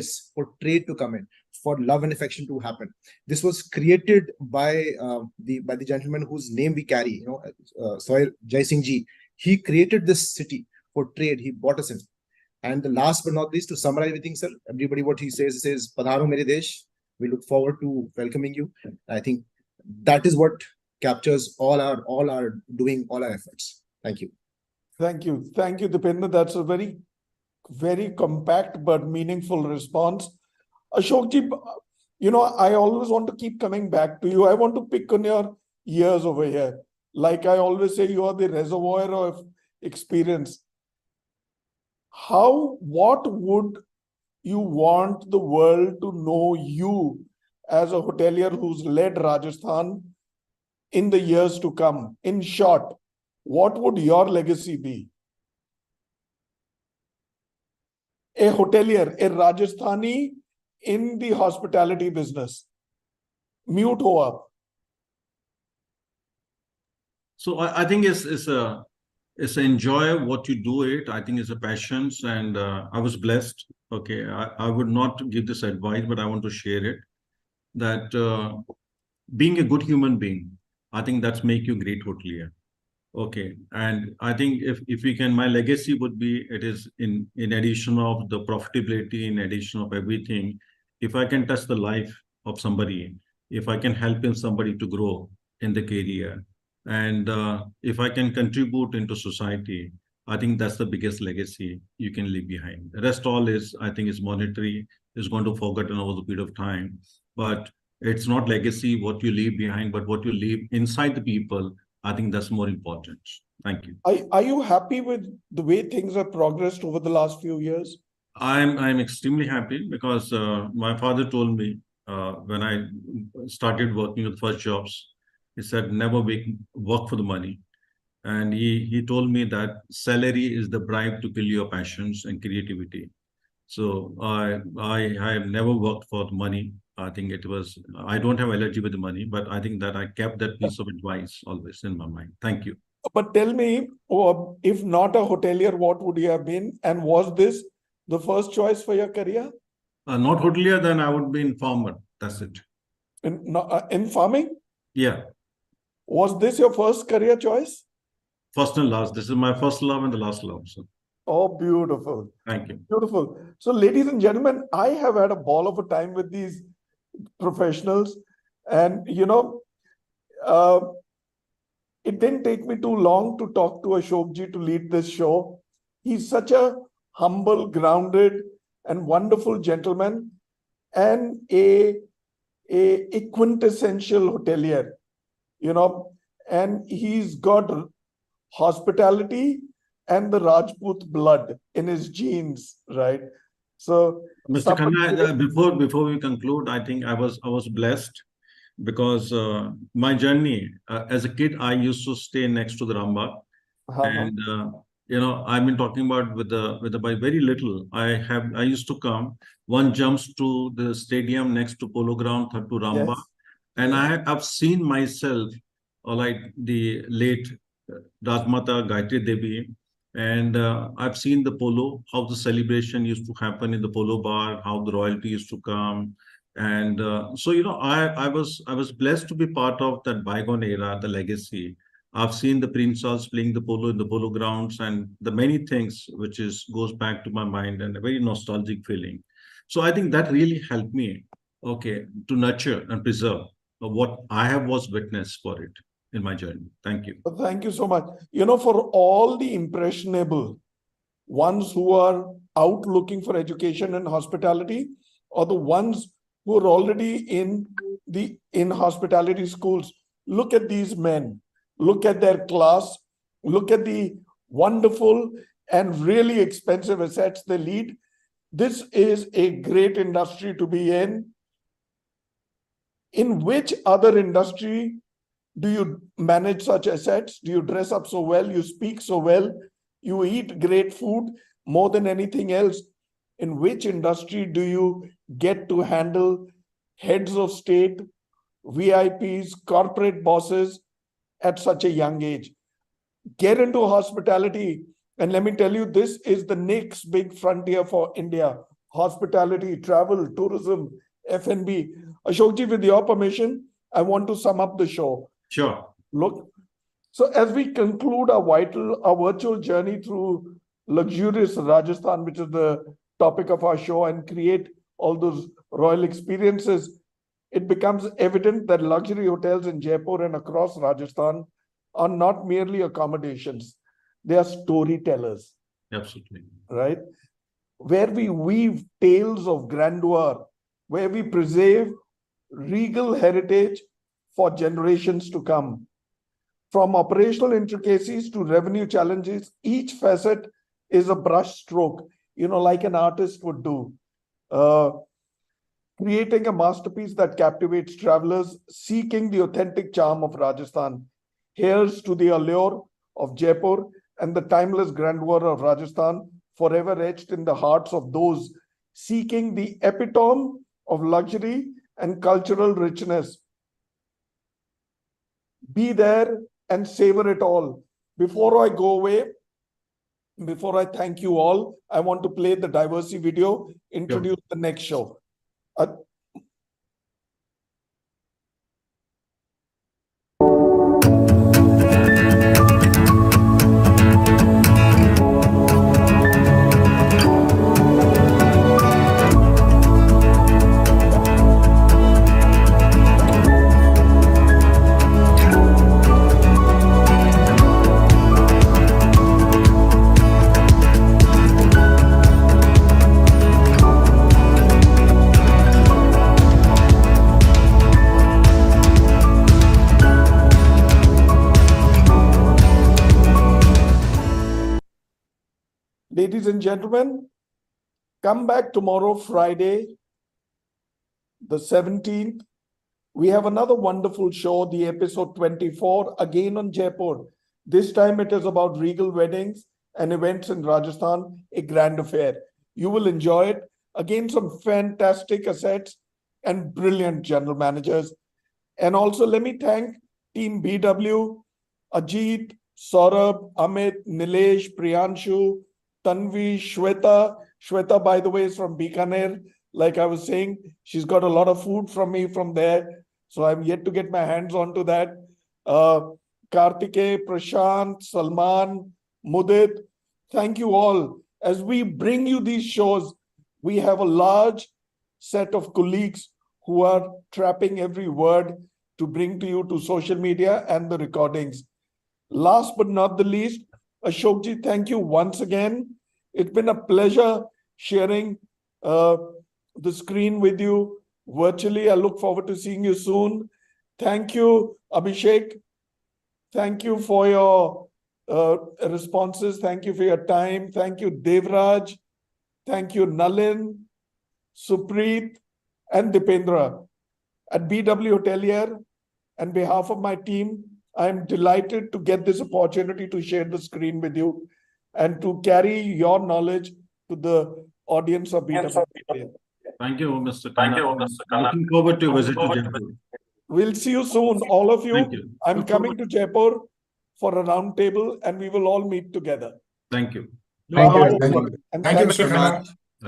trade to come in, for love and affection to happen. This was created by the gentleman whose name we carry, Sohail Jai Singh Ji. He created this city for trade. He brought us in. And the last but not least, to summarize everything, sir, everybody what he says Padharo Mere Desh. We look forward to welcoming you. I think that is what captures all our doing, all our efforts. Thank you. Thank you, Dipender. That's a very, very compact but meaningful response. Ashokji, I always want to keep coming back to you. I want to pick on your ears over here. Like I always say, you are the reservoir of experience. What would you want the world to know you as a hotelier who's led Rajasthan in the years to come? In short, what would your legacy be? A hotelier, a Rajasthani in the hospitality business. Mute ho aap. So I think it's enjoy what you do it. I think it's a passion, and I was blessed. Okay, I would not give this advice, but I want to share it. That being a good human being, I think that's make you great hotelier. Okay, and I think if we can, my legacy would be, it is in addition of the profitability, in addition of everything, if I can touch the life of somebody, if I can help in somebody to grow in the career, and if I can contribute into society, I think that's the biggest legacy you can leave behind. The rest all is, I think, is monetary, is going to forgotten over the period of time, but it's not legacy what you leave behind, but what you leave inside the people. I think that's more important. Thank you. Are you happy with the way things have progressed over the last few years? I'm extremely happy because my father told me when I started working with first jobs, he said, never work for the money. And he told me that salary is the bribe to kill your passions and creativity. So I have never worked for money. I think I don't have allergy with the money, but I think that I kept that piece of advice always in my mind. Thank you. But tell me, if not a hotelier, what would you have been? And was this the first choice for your career? Not hotelier, then I would be in farmer. That's it. In farming? Yeah. Was this your first career choice? First and last. This is my first love and the last love. So Oh, beautiful. thank you. Beautiful. So, ladies and gentlemen, I have had a ball of a time with these professionals. And, it didn't take me too long to talk to Ashokji to lead this show. He's such a humble, grounded, and wonderful gentleman, and a quintessential hotelier, and he's got hospitality and the Rajput blood in his genes, right? So, Mr. Khanna, before we conclude, I think I was blessed because my journey as a kid, I used to stay next to the Rambagh, and I've been talking about by very little. I used to come. One jumps to the stadium next to Polo Ground, to Rambagh, and I've seen myself, like the late Rajmata Gayatri Devi. And I've seen the polo, how the celebration used to happen in the polo bar, how the royalty used to come. And so, I was blessed to be part of that bygone era, the legacy. I've seen the Prince playing the polo in the polo grounds and the many things which goes back to my mind and a very nostalgic feeling. So I think that really helped me, to nurture and preserve what I have was witness for it in my journey. Thank you. Thank you so much. For all the impressionable ones who are out looking for education and hospitality, or the ones who are already in hospitality schools, look at these men, look at their class, look at the wonderful and really expensive assets they lead. This is a great industry to be in. In which other industry do you manage such assets? Do you dress up so well? You speak so well? You eat great food more than anything else? In which industry do you get to handle heads of state, VIPs, corporate bosses at such a young age? Get into hospitality. And let me tell you, this is the next big frontier for India. Hospitality, travel, tourism, F&B. Ashokji, with your permission, I want to sum up the show. Sure. Look, so as we conclude our virtual journey through luxurious Rajasthan, which is the topic of our show, and create all those royal experiences, it becomes evident that luxury hotels in Jaipur and across Rajasthan are not merely accommodations. They are storytellers. Absolutely. Right? Where we weave tales of grandeur, where we preserve regal heritage for generations to come. From operational intricacies to revenue challenges, each facet is a brush stroke, like an artist would do. Creating a masterpiece that captivates travelers seeking the authentic charm of Rajasthan. Here's to the allure of Jaipur and the timeless grandeur of Rajasthan, forever etched in the hearts of those seeking the epitome of luxury and cultural richness. Be there and savor it all. Before I go away, before I thank you all, I want to play the Diversey video, introduce the next show. Ladies and gentlemen, come back tomorrow, Friday, the 17th. We have another wonderful show, the episode 24, again on Jaipur. This time it is about regal weddings and events in Rajasthan, a grand affair. You will enjoy it. Again, some fantastic assets and brilliant general managers. And also let me thank Team BW, Ajit, Saurabh, Amit, Nilesh, Priyanshu, Tanvi, Shweta. Shweta, by the way, is from Bikaner. Like I was saying, she's got a lot of food from me from there. So I'm yet to get my hands onto that. Kartike, Prashant, Salman, Mudit, thank you all. As we bring you these shows, we have a large set of colleagues who are trapping every word to bring to you to social media and the recordings. Last but not the least, Ashokji, thank you once again. It's been a pleasure sharing the screen with you virtually. I look forward to seeing you soon. Thank you, Abhishek. Thank you for your responses. Thank you for your time. Thank you, Devraj. Thank you, Nalin, Supreet, and Dipendra. At BW Hotelier, on behalf of my team, I am delighted to get this opportunity to share the screen with you and to carry your knowledge to the audience of BW Hotelier. Thank you, Mr. Khanna. Looking forward to visit to Jaipur. We'll see you soon, all of you. Thank you. I'm coming to Jaipur for a round table and we will all meet together. Thank you. Thank Bye. you. Thank you. And Thank you, thank Mr. Khanna.